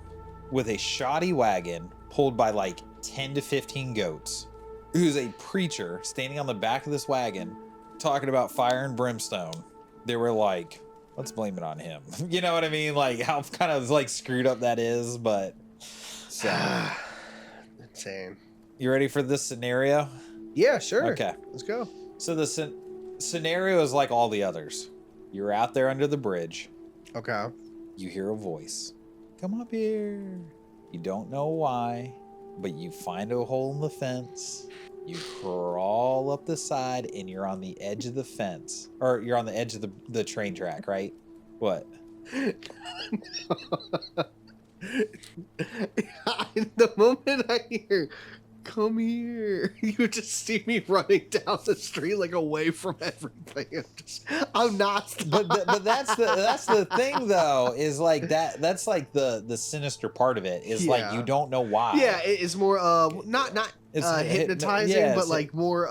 with a shoddy wagon pulled by like 10 to 15 goats, who's a preacher standing on the back of this wagon talking about fire and brimstone. They were like, let's blame it on him. You know what I mean? Like, how kind of like screwed up that is, but so insane. You ready for this scenario? Yeah, sure. Okay, let's go. So the scenario is like all the others. You're out there under the bridge. Okay. You hear a voice. Come up here. You don't know why, but you find a hole in the fence. You crawl up the side and you're on the edge of the fence, or you're on the edge of the train track, right? What? The moment I hear "come here," you just see me running down the street, like, away from everything. I'm not. But that's the thing though, is like that's like the sinister part of it is like you don't know why. Yeah, it's more not it's hypnotizing, but like more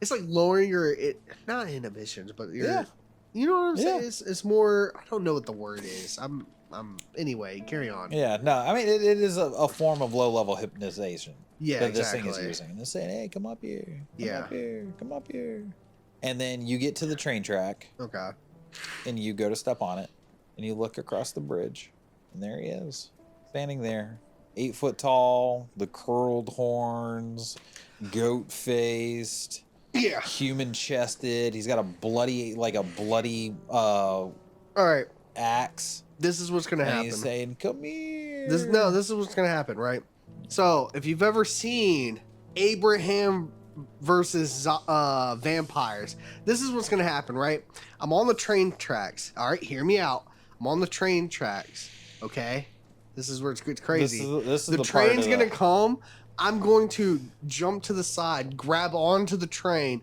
it's like lowering your not inhibitions, but your you know what I'm saying? It's more, I don't know what the word is. I'm anyway, carry on. Yeah, no, I mean it is a form of low level hypnotization. Yeah, that exactly. This thing is using. And it's saying, hey, come up here. Come up here. Come up here. And then you get to the train track. Okay. And you go to step on it. And you look across the bridge. And there he is. Standing there. 8 foot tall. The curled horns. Goat faced. Yeah. Human chested. He's got a bloody all right, axe. This is what's gonna happen. He's saying, come here. This is what's gonna happen, right? So, if you've ever seen Abraham versus vampires, this is what's gonna happen, right? I'm on the train tracks. All right, hear me out. I'm on the train tracks. Okay, this is where it gets crazy. This is the train's gonna come. I'm going to jump to the side, grab onto the train,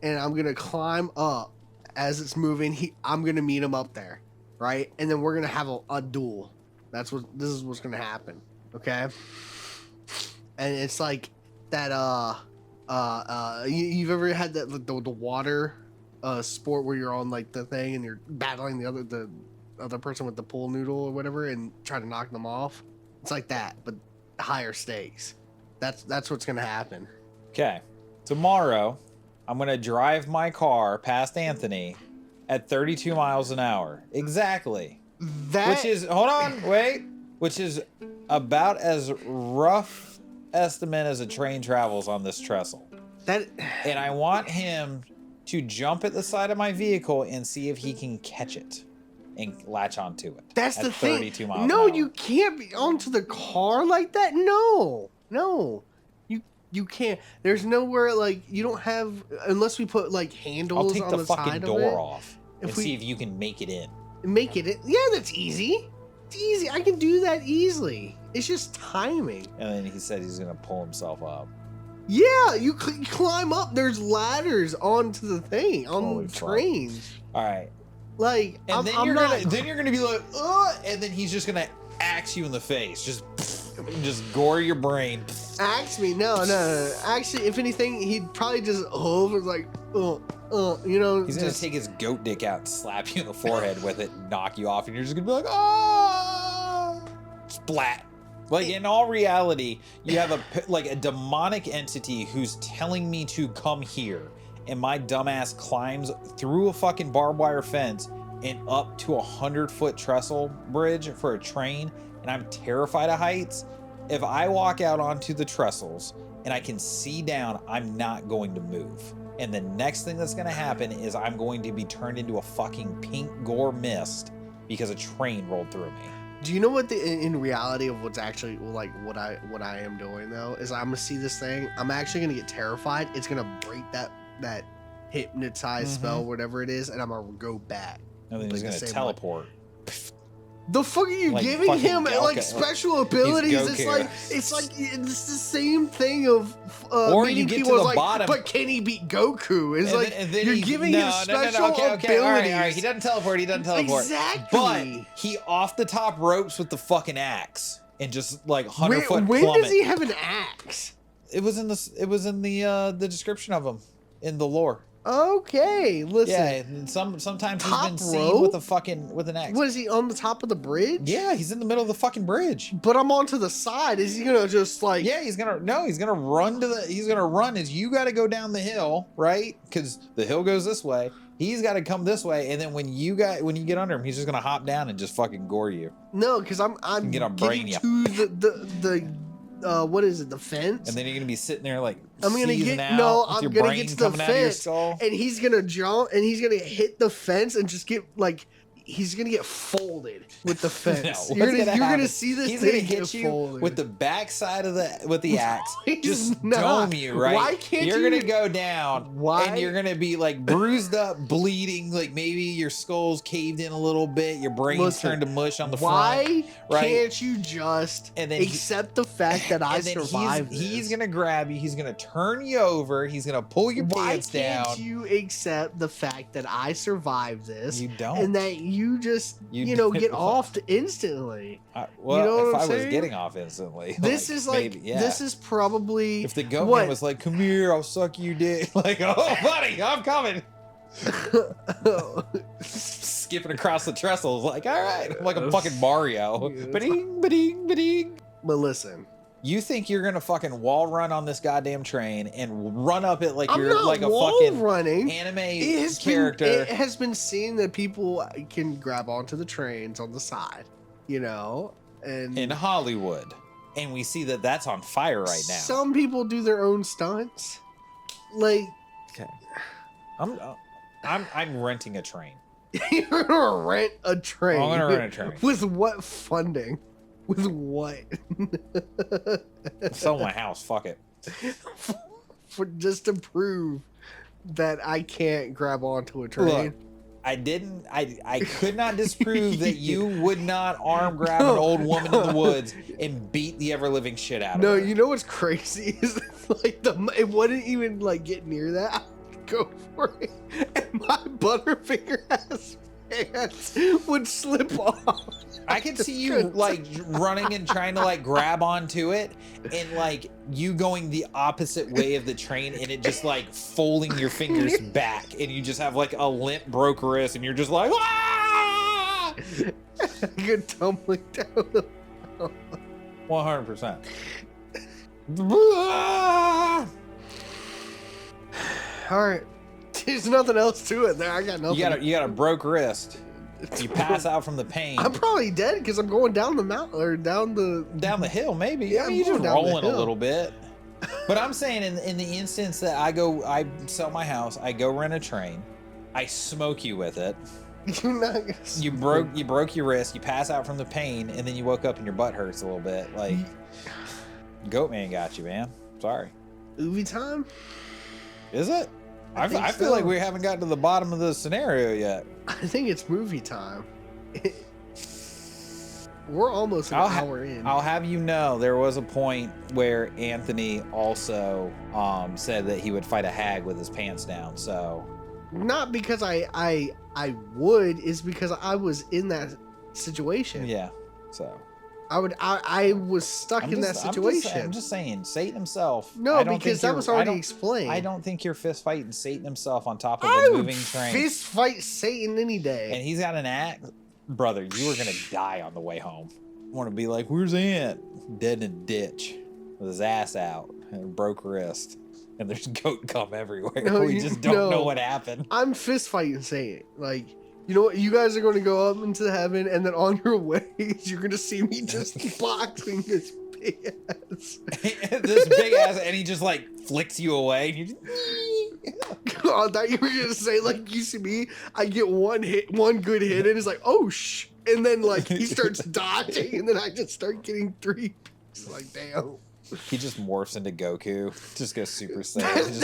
and I'm gonna climb up as it's moving. I'm gonna meet him up there, right? And then we're gonna have a duel. This is what's gonna happen. Okay. And it's like that you've ever had that the water sport where you're on like the thing and you're battling the other person with the pool noodle or whatever and try to knock them off. It's like that, but higher stakes. That's what's gonna happen. Okay. Tomorrow, I'm gonna drive my car past Anthony at 32 miles an hour. Exactly. Which is which is about as rough estimate as a train travels on this trestle. And I want him to jump at the side of my vehicle and see if he can catch it and latch onto it. That's the thing. 32 miles an No, hour. you can't be onto the car like that. No. You can't. There's nowhere like you don't have unless we put like handles I'll take on the the fucking side door of it. off and see if you can make it in. Make it. Yeah, that's easy. It's easy. I can do that easily. It's just timing. And then he said he's gonna pull himself up. Yeah, you climb up. There's ladders onto the thing on Holy the fuck. trains. All right. Like, And then you're gonna be like, and then he's just gonna axe you in the face, just gore your brain. Axe me? No. Actually, if anything, he'd probably just over like, you know. He's gonna take his goat dick out and slap you in the forehead with it, and knock you off, and you're just gonna be like, ah, splat. Like in all reality, you have a demonic entity who's telling me to come here, and my dumbass climbs through a fucking barbed wire fence and up to 100-foot trestle bridge for a train, and I'm terrified of heights. If I walk out onto the trestles and I can see down, I'm not going to move. And the next thing that's going to happen is I'm going to be turned into a fucking pink gore mist because a train rolled through me. Do you know what in reality of what's actually like what I am doing though is I'm gonna see this thing. I'm actually gonna get terrified. It's gonna break that hypnotized spell, whatever it is, and I'm gonna go back. And then he's Like going the to same teleport. The fuck are you Like giving fucking him Goku. like special abilities? Goku. It's the same thing of Or you meeting get people to as, the like, bottom. but can he beat Goku? It's And like then you're he's- giving him special abilities. All right. He doesn't teleport. Exactly. But he off the top ropes with the fucking axe and just like 100-foot When plummet. does he have an axe? It was in the description of him in the lore. Okay, listen. Yeah, and sometimes he's Top been seen rope? with an axe. What is he on the top of the bridge? Yeah, he's in the middle of the fucking bridge. But I'm onto the side. Is he gonna just like? Yeah, he's gonna run as you got to go down the hill, right? Because the hill goes this way. He's got to come this way, and then when you get under him, he's just gonna hop down and just fucking gore you. No, because I'm Get on getting brain, to the what is it? The fence. And then you're gonna be sitting there like I'm gonna seizing get out no. with I'm your gonna brain get to the coming out of your fence, skull. and he's gonna jump, and he's gonna hit the fence, and just get like he's gonna get folded with the fence. No, you're what's gonna happen? see this He's thing gonna get hit you folded with the backside of the axe. He's Just not. dome you, right? Why can't you're you- gonna go down, Why? and you're gonna be like bruised up, bleeding, like maybe your skull's caved in a little bit, your brain's Listen, turned to mush on the Why front. Right? can't you just And then accept the fact that I And then survived? he's gonna grab you, he's gonna turn you over, he's gonna pull your Why pants can't down. you accept the fact that I survived this? You don't. And that you just, You get don't. off instantly. Well, you know if what I I'm was saying? getting off instantly, This is like, maybe, yeah. this is probably. If the goat what? man was like, "Come here, I'll suck you dick," like, "Oh, buddy, I'm coming," skipping across the trestles, like, "All right," I'm like a fucking Mario. Yeah. Ba-ding, ba-ding, ba-ding. But listen, You think you're gonna fucking wall run on this goddamn train and run up it like I'm you're not like a wall fucking running. anime character? It has been seen that people can grab onto the trains on the side, and in Hollywood, and we see that that's on fire right now. some people do their own stunts. Like, Okay, I'm renting a train. you're gonna rent a train. I'm gonna rent a train. With what funding? With what? Sell my house. Fuck it. For just to prove that I can't grab onto a train. Look, I could not disprove that you would not arm grab an old woman in the woods and beat the ever living shit out of No, her. you know what's crazy is like it wouldn't even like get near that. I would go for it, and my Butterfinger ass pants would slip off. I could see you like running and trying to like grab onto it, and like you going the opposite way of the train, and it just like folding your fingers back, and you just have like a limp broke wrist, and you're just like, ah! You're tumbling down. 100%. All right. There's nothing else to it there. I got nothing. You got a broke wrist. You pass out from the pain. I'm probably dead because I'm going down the mountain or down the hill, maybe. Yeah, I mean, you're just I'm going down the rolling a hill. little bit. But I'm saying in the instance that I sell my house, I go rent a train, I smoke you with it. You're not gonna You broke your wrist, you pass out from the pain, and then you woke up and your butt hurts a little bit. Like, Goat Man got you, man. Sorry. movie time? Is it? I think feel so. like we haven't gotten to the bottom of the scenario yet. I think it's movie time. We're almost an hour in. I'll have you know, there was a point where Anthony also said that he would fight a hag with his pants down. So Not because I would, is because I was in that situation. yeah, so I was stuck in that situation. I'm just saying, Satan himself. No, I don't because think that you're- was I already don't- explained. I don't think you're fist fighting Satan himself on top of I a would moving train. fist fight Satan any day. And he's got an axe. Brother, you were gonna die on the way home. Want to be like, where's Ant? Dead in a ditch with his ass out and a broke wrist. And there's goat cum everywhere. No, We just don't know no. what happened. I'm fist fighting Satan. Like, you know what? You guys are going to go up into heaven, and then on your way, you're going to see me just boxing this big ass. This big ass, and he just like flicks you away. And you just, I thought you were going to say, like, you see me, I get one good hit, and it's like, oh, shh. And then, like, he starts dodging, and then I just start getting three. It's like, damn. he just morphs into Goku. Just goes Super Saiyan.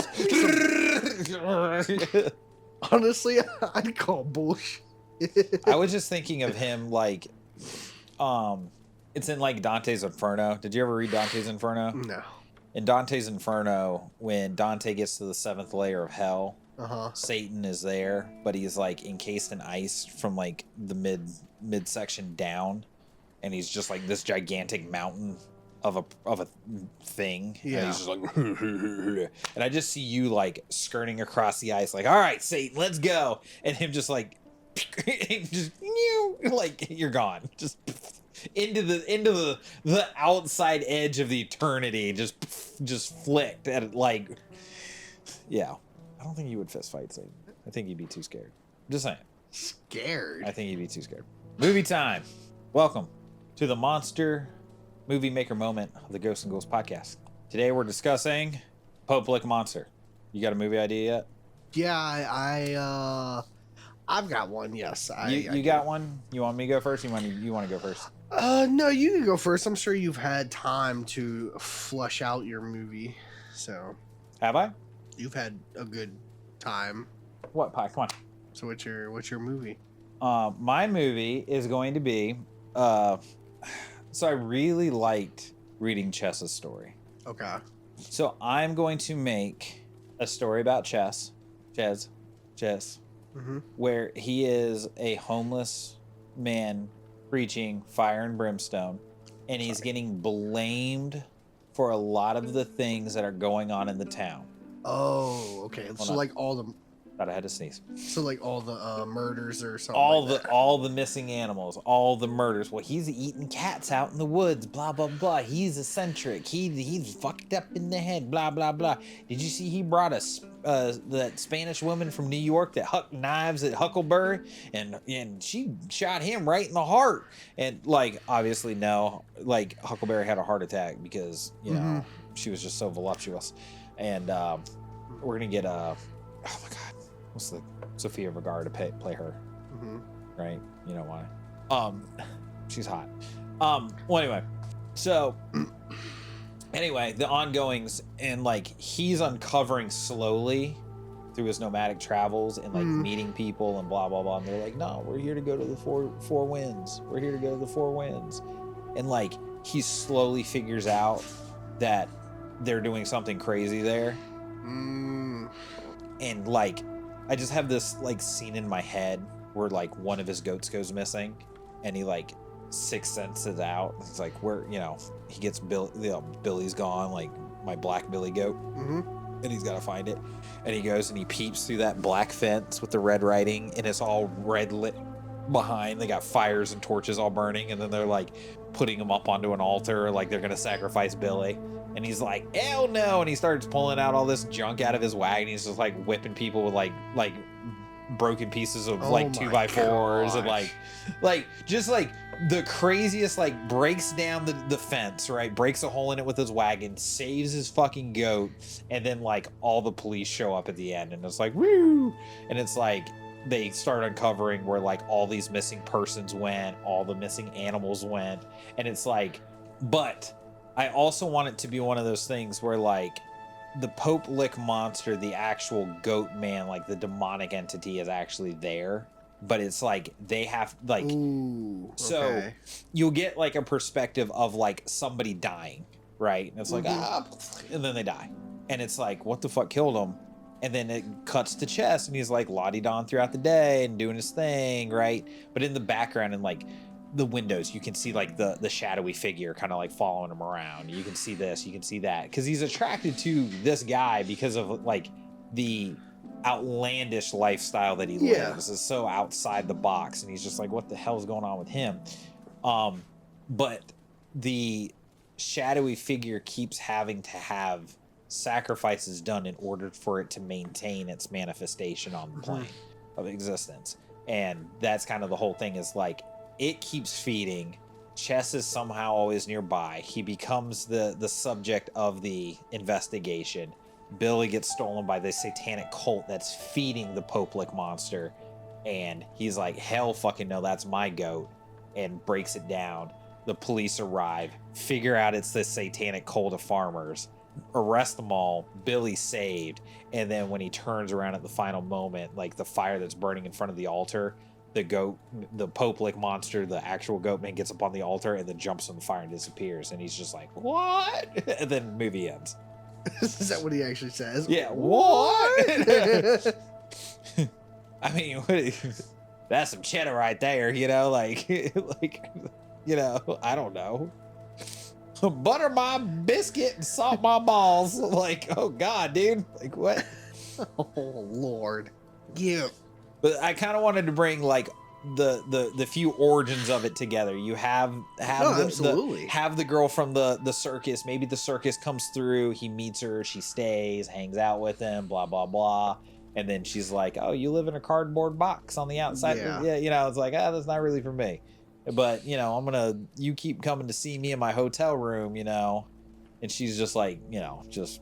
Just... Honestly, I'd call bullshit. I was just thinking of him like, it's in like Dante's Inferno. Did you ever read Dante's Inferno? No. In Dante's Inferno, when Dante gets to the 7th layer of hell, Satan is there, but he's like encased in ice from like the midsection down, and he's just like this gigantic mountain of a thing. Yeah. And he's just like, and I just see you like skirting across the ice, like, all right, Satan, let's go, and him just like, just like you're gone, just into the outside edge of the eternity, just flicked at it, like, yeah. I don't think you would fist fight Satan. I think you'd be too scared. Just saying. Scared? I think you'd be too scared. Movie time. Welcome to the Monster Movie Maker moment of the Ghosts and Ghouls podcast. Today we're discussing Pope Like a Monster. You got a movie idea yet? Yeah, I've got one. Yes, You got one? You want me to go first? You want to go first? No, you can go first. I'm sure you've had time to flush out your movie, so Have I? you've had a good time. What pie? Come on. So what's your movie? My movie is going to be. So I really liked reading Chess's story. Okay. So I'm going to make a story about Chess, Mm-hmm. where he is a homeless man preaching fire and brimstone, and he's getting blamed for a lot of the things that are going on in the town. Oh, okay. Hold So on. like all the Thought I had to sneeze. murders or something. All the missing animals, all the murders. Well, he's eating cats out in the woods. Blah blah blah. He's eccentric. He's fucked up in the head. Blah blah blah. Did you see he brought that Spanish woman from New York that hucked knives at Huckleberry, and she shot him right in the heart. And like obviously no, like Huckleberry had a heart attack because you know she was just so voluptuous. And we're gonna get oh my god. What's the Sofia Vergara to play her, right? You know why? She's hot. Well, anyway, so anyway, the ongoings, and like he's uncovering slowly through his nomadic travels and like meeting people and blah blah blah. And they're like, no, we're here to go to the four winds. We're here to go to the four winds, and like he slowly figures out that they're doing something crazy there, and like. I just have this like scene in my head where like one of his goats goes missing, and he like sixth sense it out. It's like where, you know, he gets Billy's gone, like my black Billy goat, and he's got to find it. And he goes and he peeps through that black fence with the red writing, and it's all red lit behind. They got fires and torches all burning, and then they're like putting him up onto an altar, like they're gonna sacrifice Billy. And he's like, hell no! And he starts pulling out all this junk out of his wagon. He's just like whipping people with like broken pieces of like 2x4s and like just like the craziest, like breaks down the fence, right? Breaks a hole in it with his wagon, saves his fucking goat, and then like all the police show up at the end, and it's like woo, and it's like they start uncovering where like all these missing persons went, all the missing animals went, and it's like, but I also want it to be one of those things where like the Pope Lick monster, the actual goat man, like the demonic entity is actually there, but it's like they have like, ooh, so okay. you'll get like a perspective of like somebody dying, right? And it's like, and then they die. And it's like, what the fuck killed them? And then it cuts to Chess, and he's like la-di-don throughout the day and doing his thing, right? But in the background and like the windows, you can see like the shadowy figure kind of like following him around. You can see this, you can see that, because he's attracted to this guy because of like the outlandish lifestyle that he lives. Is so outside the box, and he's just like, what the hell is going on with him? But the shadowy figure keeps having to have sacrifices done in order for it to maintain its manifestation on the plane of existence. And that's kind of the whole thing, is like it keeps feeding. Chess is somehow always nearby. He becomes the subject of the investigation. Billy gets stolen by the satanic cult that's feeding the Pope Lick monster, and he's like, hell fucking no, that's my goat, and breaks it down. The police arrive, figure out it's this satanic cult of farmers, arrest them all. Billy's saved, and then when he turns around at the final moment, like the fire that's burning in front of the altar, the Pope Lick monster, the actual goat man, gets up on the altar and then jumps on the fire and disappears, and he's just like, what? And then the movie ends. Is that what he actually says? Yeah, what? I mean, that's some cheddar right there, you know, like you know, I don't know. Butter my biscuit and salt my balls. Like, oh god, dude, like what? Oh lord. Yeah. But I kind of wanted to bring like the few origins of it together. You have absolutely. Have the girl from the circus. Maybe the circus comes through, he meets her, she stays, hangs out with him, blah blah blah, and then she's like, oh, you live in a cardboard box on the outside. Yeah, you know, it's like, that's not really for me. But, you know, you keep coming to see me in my hotel room, you know. And she's just like, you know, just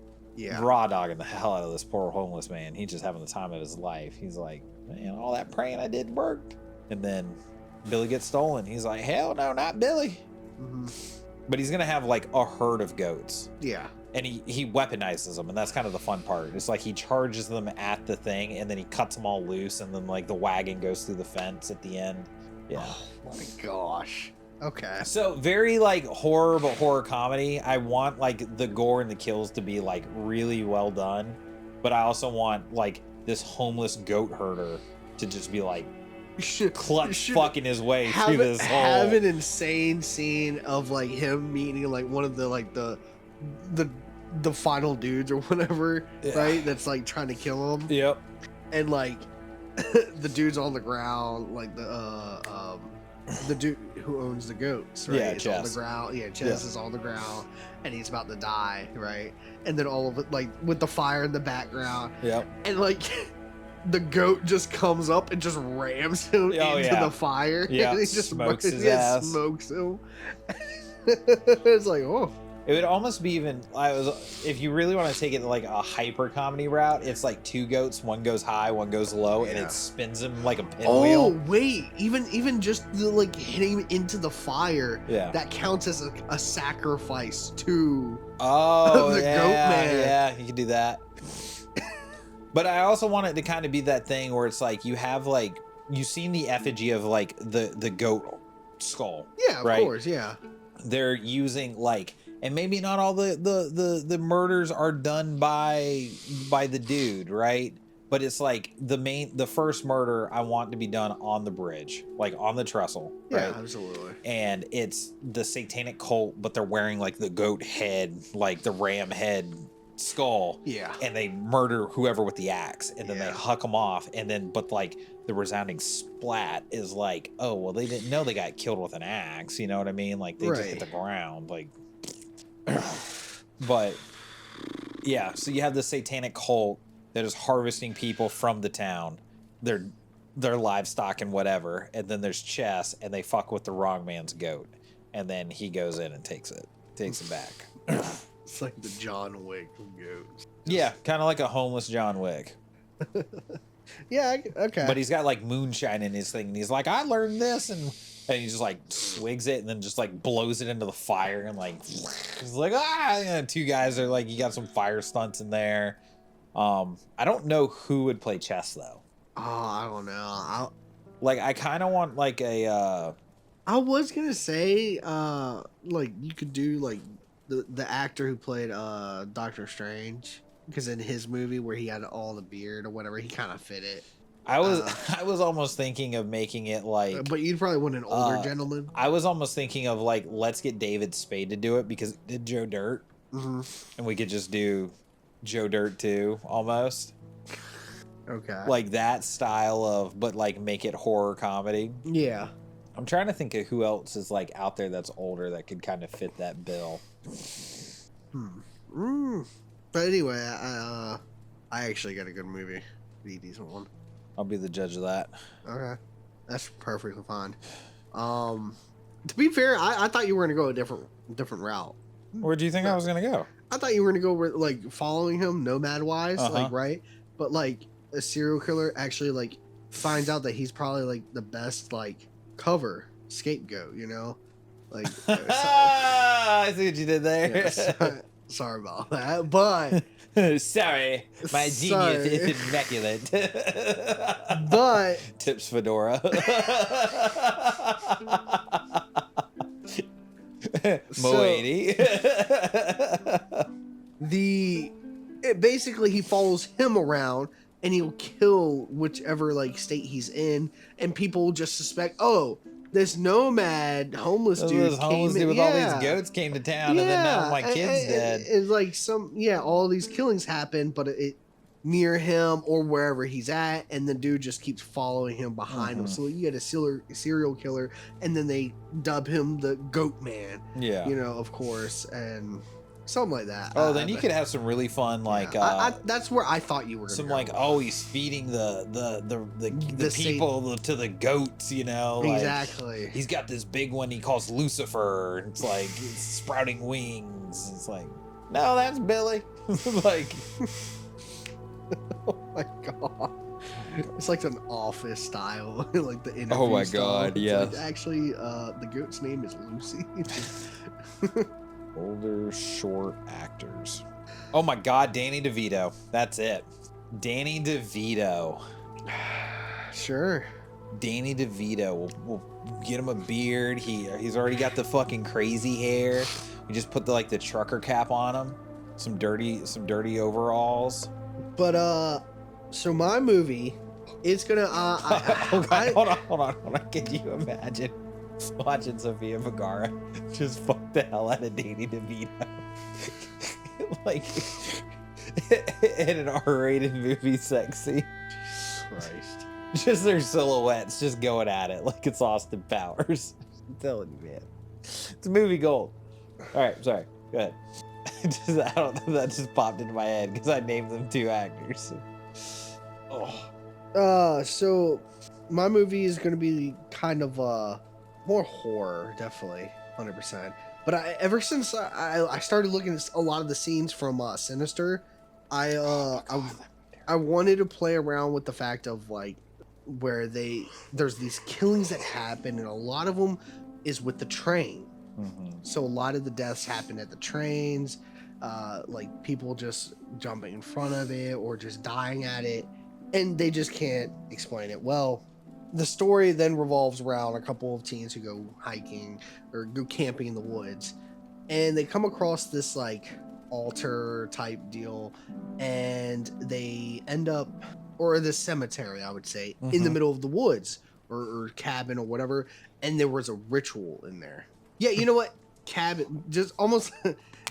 raw dogging the hell out of this poor homeless man. He's just having the time of his life. He's like, man, all that praying I did worked. And then Billy gets stolen. He's like, hell no, not Billy. But he's going to have like a herd of goats. Yeah. And he weaponizes them, and that's kind of the fun part. It's like he charges them at the thing, and then he cuts them all loose, and then like the wagon goes through the fence at the end. Yeah. Oh my gosh. Okay. So very like horror, but horror comedy. I want like the gore and the kills to be like really well done, but I also want like this homeless goat herder to just be like fucking his way through this whole. Have an insane scene of like him meeting like one of the like the final dudes or whatever, right? That's like trying to kill him. Yep. And like the dude's on the ground, like the dude who owns the goats, right? Yeah, is Chess. on the ground. Yeah, Chess is on the ground, and he's about to die, right? And then all of it, like with the fire in the background. Yep. And like the goat just comes up and just rams him into the fire. Yeah, and he just smokes his ass. Smokes him. It's like, oh. It would almost be even. If you really want to take it like a hyper comedy route, it's like two goats. One goes high, one goes low, and it spins him like a pinwheel. Oh wait, even just the, like hitting him into the fire. Yeah. That counts as a sacrifice to. Oh the yeah, goat man. Yeah, you can do that. But I also want it to kind of be that thing where it's like you have like you've seen the effigy of like the goat skull. Yeah, of right? course, yeah. They're using like. And maybe not all the murders are done by the dude, right? but it's like the first murder I want to be done on the bridge, like on the trestle, Yeah, right? absolutely. And it's the satanic cult, but they're wearing like the goat head, like the ram head skull. Yeah. And they murder whoever with the axe, and then they Yeah. huck them off, and then but like the resounding splat is like, oh well, they didn't know they got killed with an axe, you know what I mean? Like they just hit the ground, like. But yeah, so you have the satanic cult that is harvesting people from the town, their livestock and whatever, and then there's Chess, and they fuck with the wrong man's goat, and then he goes in and takes it back. It's like the John Wick of goats. Yeah, kind of like a homeless John Wick. Yeah, okay. But he's got like moonshine in his thing, and he's like, I learned this, and he just like swigs it and then just like blows it into the fire, and like he's like, ah, two guys are like, you got some fire stunts in there. I don't know who would play Chess though. Oh, I don't know. I kind of want like a I was gonna say, like you could do like the actor who played Doctor Strange, because in his movie where he had all the beard or whatever, he kind of fit it. I was almost thinking of making it like, but you'd probably want an older gentleman. I was almost thinking of like, let's get David Spade to do it because he did Joe Dirt, Mm-hmm. and we could just do Joe Dirt 2 almost. Okay. Like that style of, but like make it horror comedy. Yeah. I'm trying to think of who else is like out there that's older that could kind of fit that bill. But anyway, I actually got a good movie, pretty decent one. I'll be the judge of that. Okay, that's perfectly fine. To be fair, I thought you were gonna go a different route. Where do you think I was gonna go? I thought you were gonna go with like following him nomad wise, Uh-huh. like right, but like a serial killer actually like finds out that he's probably like the best like cover scapegoat, you know, like. I see what you did there. Yes. Sorry about that, but sorry, my genius is immaculate. but Tips Fedora. Moady. Basically he follows him around and he'll kill whichever like state he's in, and people just suspect, oh, this nomad homeless dude This homeless dude with all these goats came to town, and then now my kid's dead. It's like all these killings happen, but it near him or wherever he's at, and the dude just keeps following him behind him. So you get a serial killer, and then they dub him the Goat Man. Yeah, you know, of course, and something like that. Oh, then you could have some really fun like. That's where I thought you were. Some like, oh, he's feeding the people to the goats, you know. Like, exactly. He's got this big one he calls Lucifer. And it's like it's sprouting wings. It's like, no, that's Billy. Like, oh my god. It's like an Office style, like the interview. Oh my style. god, It's yes. like, actually, the goat's name is Lucy. older short actors. Oh my god, Danny DeVito. That's it. Danny DeVito. Sure. Danny DeVito. We'll get him a beard. He's already got the fucking crazy hair. We just put the trucker cap on him. Some dirty overalls. But so my movie, it's gonna hold on. Can you imagine watching Sofia Vergara just fuck the hell out of Danny DeVito? Like in an R-rated movie sex scene. Christ. Just their silhouettes just going at it like it's Austin Powers. I'm telling you, man. It's movie gold. Alright, sorry. Go ahead. I don't know, that just popped into my head because I named them two actors. Oh. So my movie is gonna be kind of more horror, definitely, 100%. But ever since I started looking at a lot of the scenes from Sinister, I wanted to play around with the fact of like where there's these killings that happen, and a lot of them is with the train. Mm-hmm. So a lot of the deaths happen at the trains, like people just jumping in front of it or just dying at it, and they just can't explain it. Well, the story then revolves around a couple of teens who go hiking or go camping in the woods, and they come across this like altar type deal, and they end up or this cemetery, I would say, in the Mhm. middle of the woods or cabin or whatever, and there was a ritual in there. Yeah, you know what? Cabin, just almost,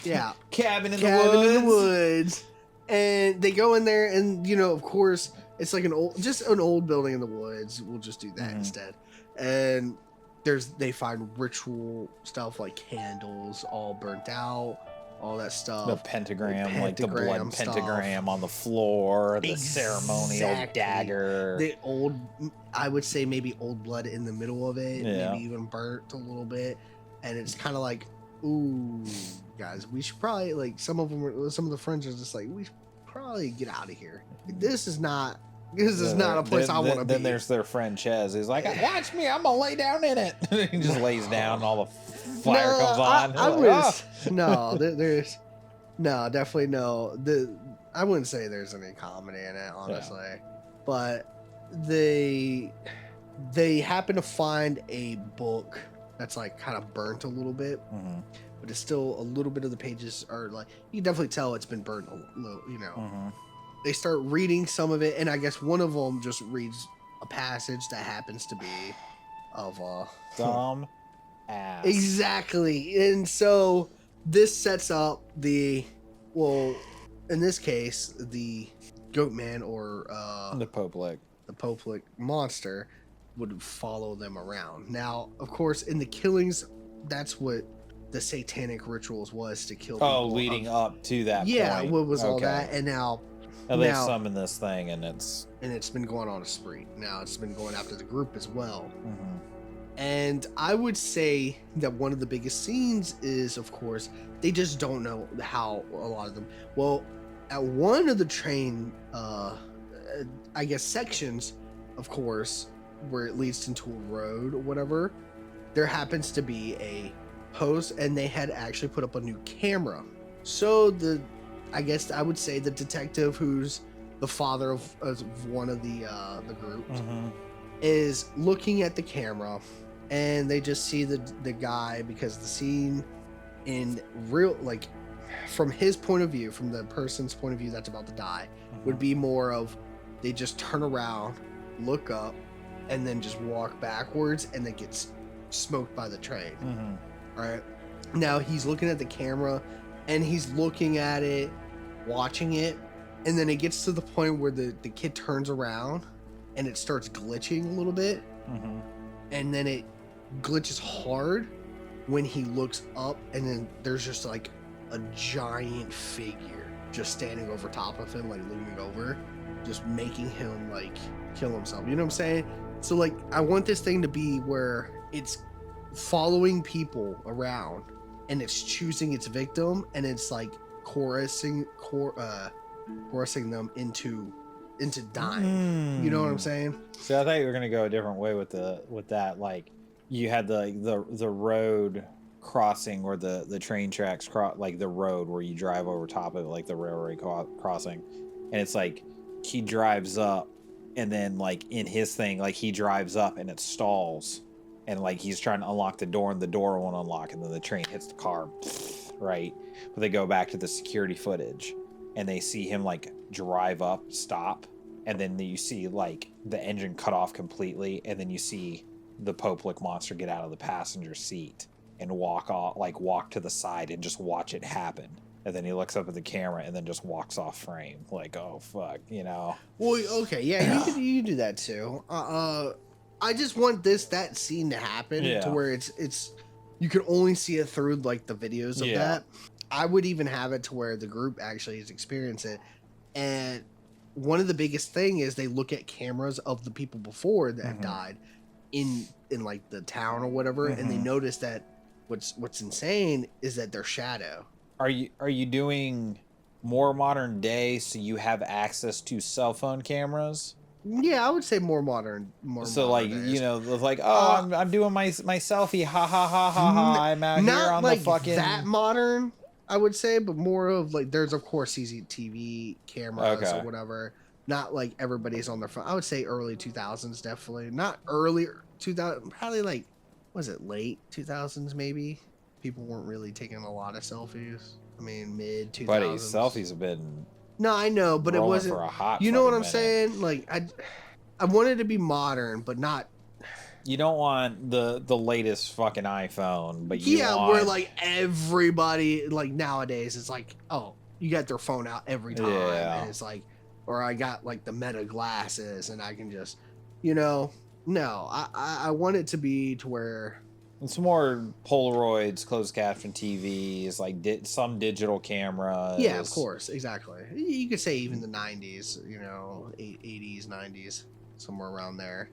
yeah, Cabin in the cabin in the woods. woods, and they go in there, and of course, it's like just an old building in the woods. We'll just do that Mhm. instead, and they find ritual stuff like candles all burnt out, all that The stuff, pentagram, like the blood stuff. pentagram on the floor, the ceremonial Exactly. dagger. The old, I would say maybe old blood in the middle of it, Yeah. maybe even burnt a little bit, and it's kind of like, ooh, guys, we should probably like some of the friends are just like, we should probably get out of here. This is not a place I want to be. Then there's their friend Ches. He's like, watch me, I'm gonna lay down in it. He just lays down, and all the fire comes on. I Like, was "Oh." no, there's no, definitely no. I wouldn't say there's any comedy in it, honestly, but they happen to find a book that's like kind of burnt a little bit, Mhm. but it's still a little bit of the pages are like you can definitely tell it's been burnt a little, Mhm. They start reading some of it, and I guess one of them just reads a passage that happens to be of Dumb ass. exactly. And so this sets up well, in this case, the goat man or The Poplick. the Poplick monster would follow them around. Now, of course, in the killings, that's what the satanic rituals was to kill people. Oh, leading up to that yeah, point. what was all Okay. that? And now They summon this thing, and it's been going on a spree. Now it's been going after the group as well. Mhm. And I would say that one of the biggest scenes is, of course, they just don't know how a lot of them. Well, at one of the train, I guess sections, of course, where it leads into a road or whatever, there happens to be a post, and they had actually put up a new camera. So I guess I would say the detective, who's the father of one of the group, Mhm. is looking at the camera, and they just see the guy, because the scene in real, like, from his point of view, from the person's point of view that's about to die, would be more of they just turn around, look up, and then just walk backwards, and then gets smoked by the train. Mhm. All right. Now he's looking at the camera, and he's looking at it, watching it, and then it gets to the point where the kid turns around, and it starts glitching a little bit, Mhm. and then it glitches hard when he looks up, and then there's just like a giant figure just standing over top of him, like looming over, just making him like kill himself. You know what I'm saying? So like I want this thing to be where it's following people around, and it's choosing its victim, and it's like coercing them into dying. You know what I'm saying? So I thought you were gonna go a different way with that. Like you had the road crossing, or the train tracks like the road where you drive over top of it, like the railroad crossing, and it's like he drives up, and then like in his thing, like he drives up and it stalls, and like he's trying to unlock the door, and the door won't unlock, and then the train hits the car, right? But they go back to the security footage, and they see him like drive up, stop, and then you see like the engine cut off completely, and then you see the Poplick monster get out of the passenger seat and walk to the side and just watch it happen. And then he looks up at the camera and then just walks off frame. Like, oh fuck, Well, okay, yeah, you can do that too. I just want that scene to happen to where it's you can only see it through like the videos of that. I would even have it to where the group actually has experienced it. And one of the biggest thing is they look at cameras of the people before that have died in like the town or whatever, and they notice that what's insane is that their shadow. Are you doing more modern day, so you have access to cell phone cameras? Yeah, I would say more modern. So like days. like, oh, I'm doing my selfie, ha ha ha ha ha. I'm out here on like the fucking that modern, I would say, but more of like there's of course CCTV cameras or whatever. Not like everybody's on their phone. I would say early 2000s, definitely. Not early 2000, probably like, was it late 2000s maybe? People weren't really taking a lot of selfies. I mean, mid 2000s. Buddy, selfies have been No, I know, but it rolling wasn't. for a hot You know what fucking I'm minute. saying? Like I wanted to be modern, but not. You don't want the latest fucking iPhone, but you Yeah, where want like everybody like nowadays it's like, oh, you got their phone out every time, yeah. and it's like, or I got like the Meta glasses, and I can just, you know, no, I want it to be to where. It's more Polaroids, closed caption TVs, like some digital Yeah, of cameras. course, exactly. You could say even the '90s, 80s, '90s, somewhere around there.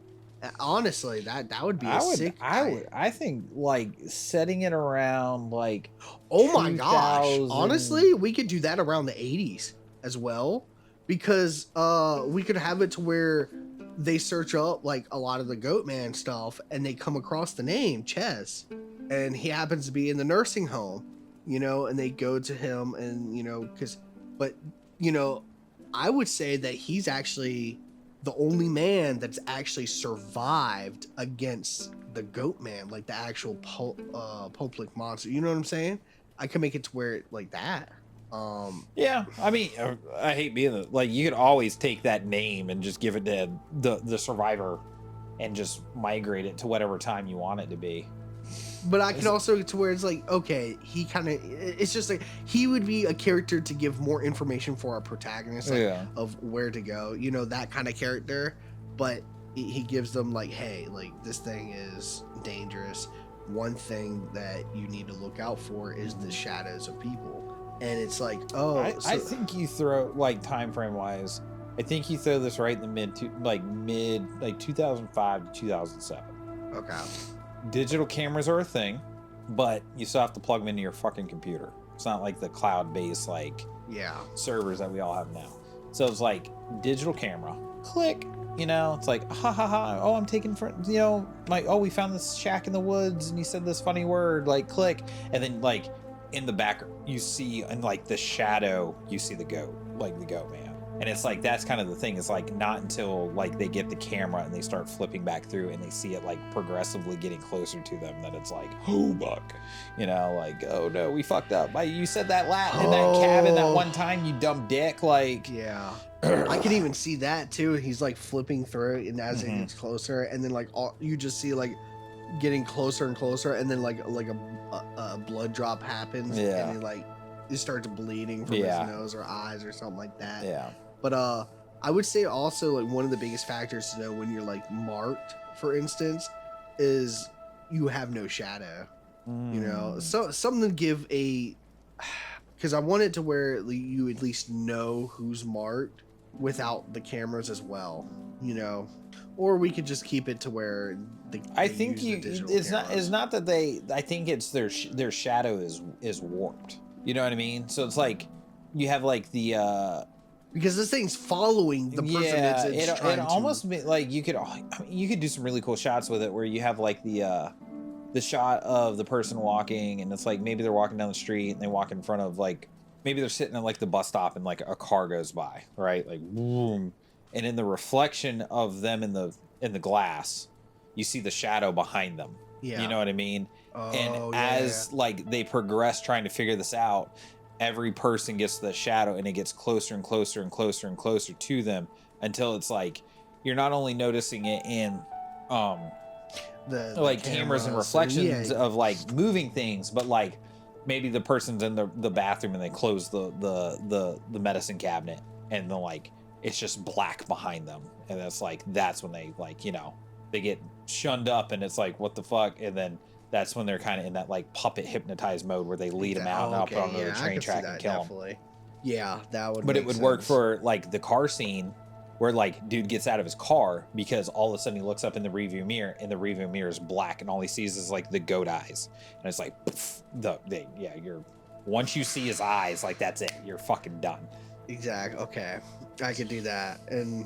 Honestly, that would be a sick. I think like setting it around like Oh my gosh! 2000. Honestly, we could do that around the '80s as well, because we could have it to where they search up like a lot of the Goatman stuff, and they come across the name Ches, and he happens to be in the nursing home, and they go to him, and but you know, I would say that he's actually the only man that's actually survived against the goat man, like the actual Poplic monster. You know what I'm saying? I can make it to where it like that. Yeah, I mean, I hate being like you could always take that name and just give it to the survivor, and just migrate it to whatever time you want it to be. But I can also get to where it's like, okay, he kind of, it's just like he would be a character to give more information for our protagonist, like Yeah. of where to go, that kind of character. But he gives them like, hey, like this thing is dangerous. One thing that you need to look out for is the shadows of people. And it's like, oh, I think you throw like time frame wise. I think you throw this right in the mid 2005 to 2007. okay. Digital cameras are a thing, but you still have to plug them into your fucking computer. It's not like the cloud-based like Yeah. servers that we all have now. So it's like digital camera, click. It's like ha ha ha. Oh, I'm taking we found this shack in the woods, and you said this funny word, like click, and then like in the background you see in like the shadow you see the goat, like the goat man. And it's like that's kind of the thing. It's like not until like they get the camera and they start flipping back through and they see it like progressively getting closer to them that it's like, oh fuck, like oh no, we fucked up. You said that in that cabin that one time, you dumb dick. Like yeah, I can even see that too. He's like flipping through it, and as it gets closer, and then like you just see like getting closer and closer, and then like a blood drop happens, Yeah. and he starts bleeding from his nose or eyes or something like that. Yeah. But I would say also like one of the biggest factors to know when you're like marked, for instance, is you have no shadow. So something to give because I want it to where you at least know who's marked without the cameras as well. Or we could just keep it to where I think it's not that I think it's their shadow is warped. You know what I mean? So it's like you have like the because this thing's following the person. Yeah, it's it almost like you could do some really cool shots with it where you have like the shot of the person walking, and it's like maybe they're walking down the street and they walk in front of like maybe they're sitting at like the bus stop and like a car goes by, right? Like boom, and in the reflection of them in the glass, you see the shadow behind them. Yeah. You know what I mean? Oh, and as like they progress trying to figure this out, every person gets the shadow and it gets closer and closer and closer and closer to them until it's like you're not only noticing it in the cameras and reflections of like moving things, but like maybe the person's in the bathroom and they close the medicine cabinet and then like it's just black behind them, and that's when they they get shunned up and it's like what the fuck, and then that's when they're kind of in that like puppet hypnotized mode where they lead them out and up on the train track and kill them. Yeah, that would. But it would work for like the car scene where like dude gets out of his car because all of a sudden he looks up in the rearview mirror and the rearview mirror is black and all he sees is like the goat eyes, and it's like poof, you're once you see his eyes, like that's it, you're fucking done. Exactly. Okay, I could do that, and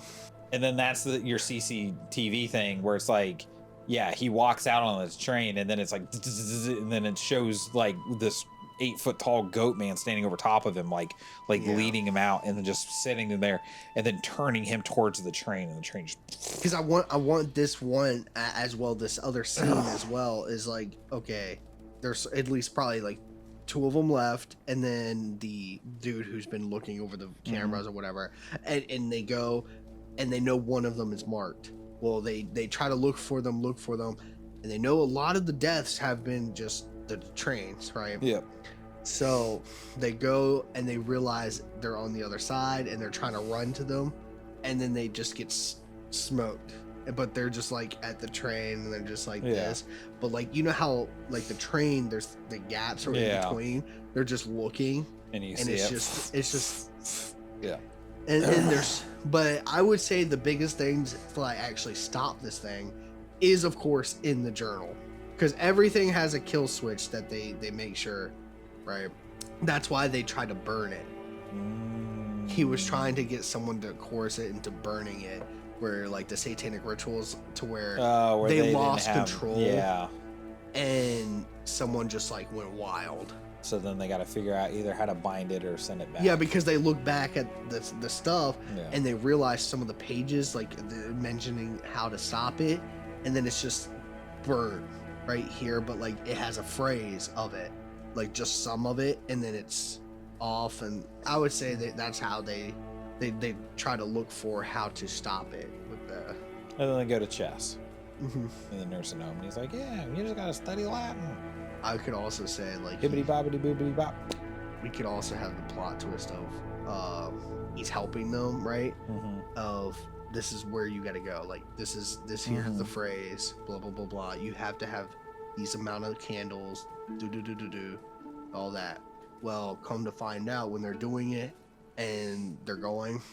then that's your CCTV thing where it's like, yeah, he walks out on this train and then it's like, and then it shows like this 8-foot tall goat man standing over top of him, like leading him out, and then just sitting there and then turning him towards the train, and the train just. Because I want this one as well. This other scene as well is like, okay, there's at least probably like two of them left, and then the dude who's been looking over the cameras or whatever, and they go, and they know one of them is marked. Well, they try to look for them, and they know a lot of the deaths have been just the trains, right? Yep. So they go and they realize they're on the other side, and they're trying to run to them, and then they just get smoked. But they're just like at the train, and they're just like this. But like, you know how like the train, there's the gaps are in between. They're just looking, and you and see it's just yeah. And there's, but I would say the biggest things to like actually stop this thing is, of course, in the journal, because everything has a kill switch that they make sure, right? That's why they tried to burn it. He was trying to get someone to coerce it into burning it, where like the satanic rituals to where they lost control. Yeah. And someone just like went wild. So then they got to figure out either how to bind it or send it back. Yeah, because they look back at the stuff and they realize some of the pages, like mentioning how to stop it, and then it's just burnt right here, but like it has a phrase of it, like just some of it, and then it's off. And I would say that's how they try to look for how to stop it with the. And then they go to chess in the nursing home, and he's like, "Yeah, you just gotta study Latin." I could also say like hibbity bobbity boobity bop. We could also have the plot twist of he's helping them, right? Of this is where you got to go. Like this here's the phrase, blah blah blah blah. You have to have these amount of candles, all that. Well, come to find out, when they're doing it and they're going,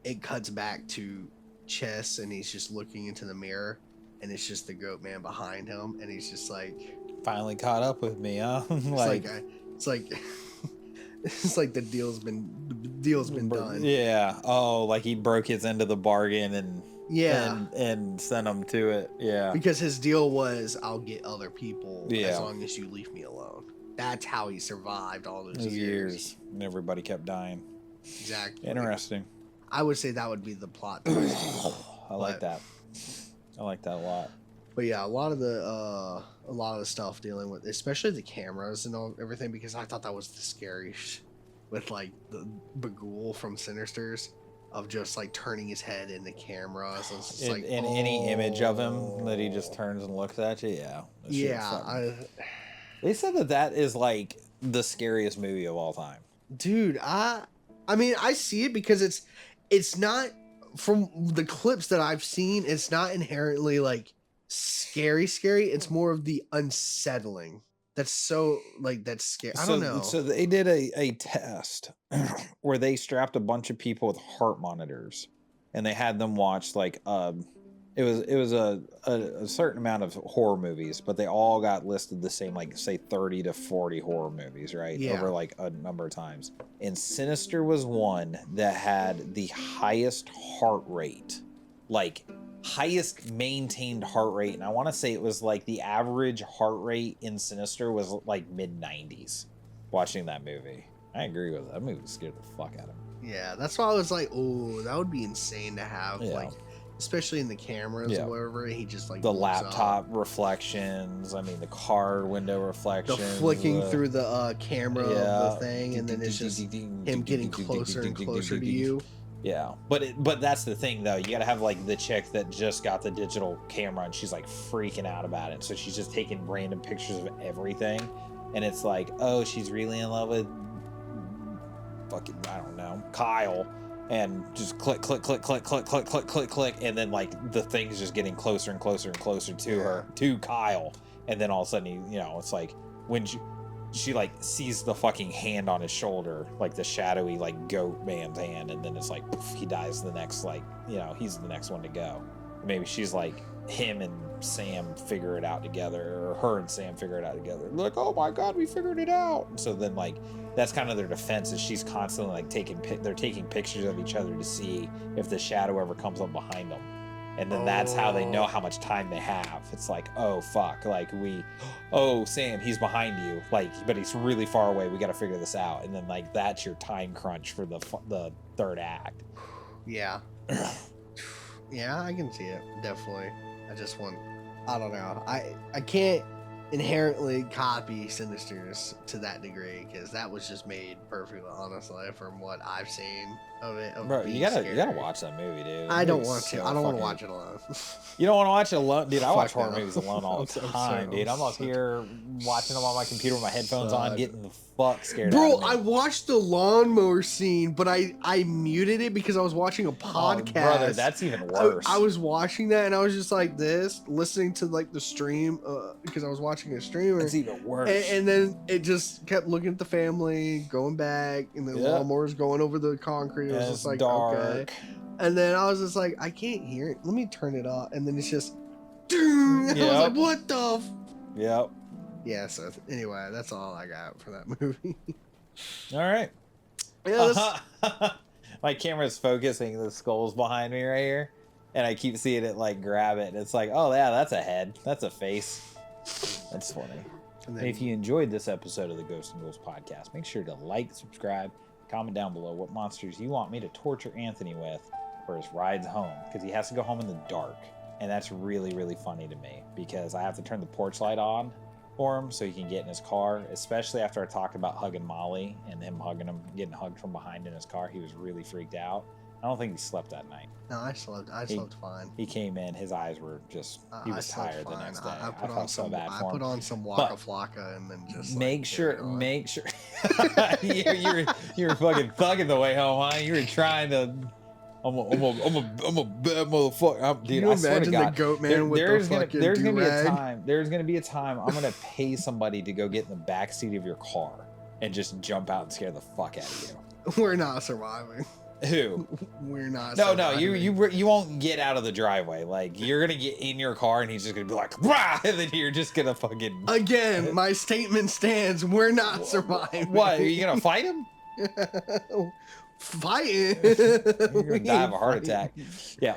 it cuts back to Chess, and he's just looking into the mirror, and it's just the goat man behind him, and he's just like, finally caught up with me, huh? it's like it's like the deal's been done. Yeah. Oh, like he broke his end of the bargain and sent him to it. Yeah. Because his deal was, I'll get other people as long as you leave me alone. That's how he survived all those years. And everybody kept dying. Exactly. Interesting. I would say that would be the plot twist. I like that. I like that a lot. But yeah, a lot of the stuff dealing with, especially the cameras and everything, because I thought that was the scariest, with like the Bagul from Sinisters, of just like turning his head in the camera. So it's just in any image of him that he just turns and looks at you. Yeah. They said that is like the scariest movie of all time. Dude, I mean, I see it because it's not, from the clips that I've seen, it's not inherently like scary. It's more of the unsettling. That's so like, that's scary. I don't know. So they did a test where they strapped a bunch of people with heart monitors, and they had them watch like it was a certain amount of horror movies, but they all got listed the same, like say 30 to 40 horror movies, right? Yeah. Over like a number of times. And Sinister was one that had the highest heart rate, like highest maintained heart rate. And I want to say it was like the average heart rate in Sinister was like mid-90s watching that movie. I agree with that. Movie scared the fuck out of me. Yeah, that's why I was like, oh, that would be insane to have, like, especially in the cameras or whatever. He just like the laptop reflections. I mean, the car window reflections. The flicking through the camera of the thing, and then it's just him getting closer and closer to you. Yeah, but that's the thing though. You gotta have like the chick that just got the digital camera, and she's like freaking out about it. So she's just taking random pictures of everything, and it's like, oh, she's really in love with fucking, I don't know, Kyle. And just click, and then like the thing's just getting closer and closer and closer to her, to Kyle, and then all of a sudden, it's like when she like sees the fucking hand on his shoulder, like the shadowy like goat man's hand, and then it's like poof, he dies the next, like, he's the next one to go. Maybe she's like, him and Sam figure it out together, or her and Sam figure it out together. They're like, oh my god, we figured it out. And so then like that's kind of their defense, is she's constantly like they're taking pictures of each other to see if the shadow ever comes up behind them, and then that's how they know how much time they have. It's like, oh fuck, like Sam, he's behind you, like, but he's really far away, we got to figure this out. And then like that's your time crunch for the third act. Yeah. Yeah, I can see it, definitely. I don't know, I can't inherently copy Sinister's to that degree, because that was just made perfectly, honestly, from what I've seen of it. Of Bro, being you gotta scary. watch that movie, dude. I don't Movie's want to. so I don't want to fucking- watch it alone. You don't want to watch it alone, dude. I watch Fuck horror no. movies alone all the time, dude. I'm up so- here watching them on my computer with my headphones on, Son. getting the fuck scared out Bro, of me. I watched the lawnmower scene, but I muted it because I was watching a podcast. Oh, brother, that's even worse. I was watching that and I was just like this, listening to like the stream, because I was watching a streamer. That's even worse. And then it just kept looking at the family, going back, and the lawnmower's going over the concrete. It was just like, dark. okay. And then I was just like, I can't hear it. Let me turn it off. And then it's just, I was like, what the? Yep. Yeah. So anyway, that's all I got for that movie. All right. Yeah, my camera's focusing the skulls behind me right here, and I keep seeing it like grab it. And it's like, oh yeah, that's a head. That's a face. That's funny. And if you enjoyed this episode of the Ghosts and Ghouls podcast, make sure to like, subscribe, comment down below what monsters you want me to torture Anthony with for his rides home, because he has to go home in the dark. And that's really, really funny to me, because I have to turn the porch light on for him so he can get in his car, especially after I talked about hugging Molly and him hugging him, getting hugged from behind in his car. He was really freaked out. I don't think he slept that night. No, I slept fine. He came in, his eyes were just, he was tired the next day. I felt so bad for him. I put on some Waka Flocka and then just make sure you were fucking thugging the way home, huh? You were trying to. I'm a bad motherfucker. Dude, I swear to God, the goat man with the fucking there's gonna be a do-rag? time. There's gonna be a time I'm gonna pay somebody to go get in the back seat of your car and just jump out and scare the fuck out of you. We're not surviving. Who? We're not. No, surviving. you won't get out of the driveway. Like, you're gonna get in your car and he's just gonna be like, rah! And then you're just gonna fucking. Again, my statement stands. We're not surviving. What? Are you gonna fight him? Fighting. You're gonna die of a heart attack. Yeah.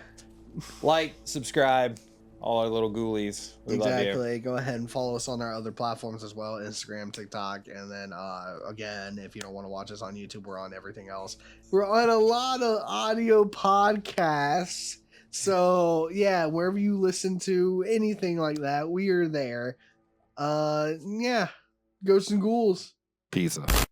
Like, subscribe, all our little ghoulies. We love you. Exactly. Go ahead and follow us on our other platforms as well, Instagram, TikTok, and then again, if you don't want to watch us on YouTube, we're on everything else. We're on a lot of audio podcasts. So yeah, wherever you listen to anything like that, we are there. Yeah. Ghosts and Ghouls. Peace out.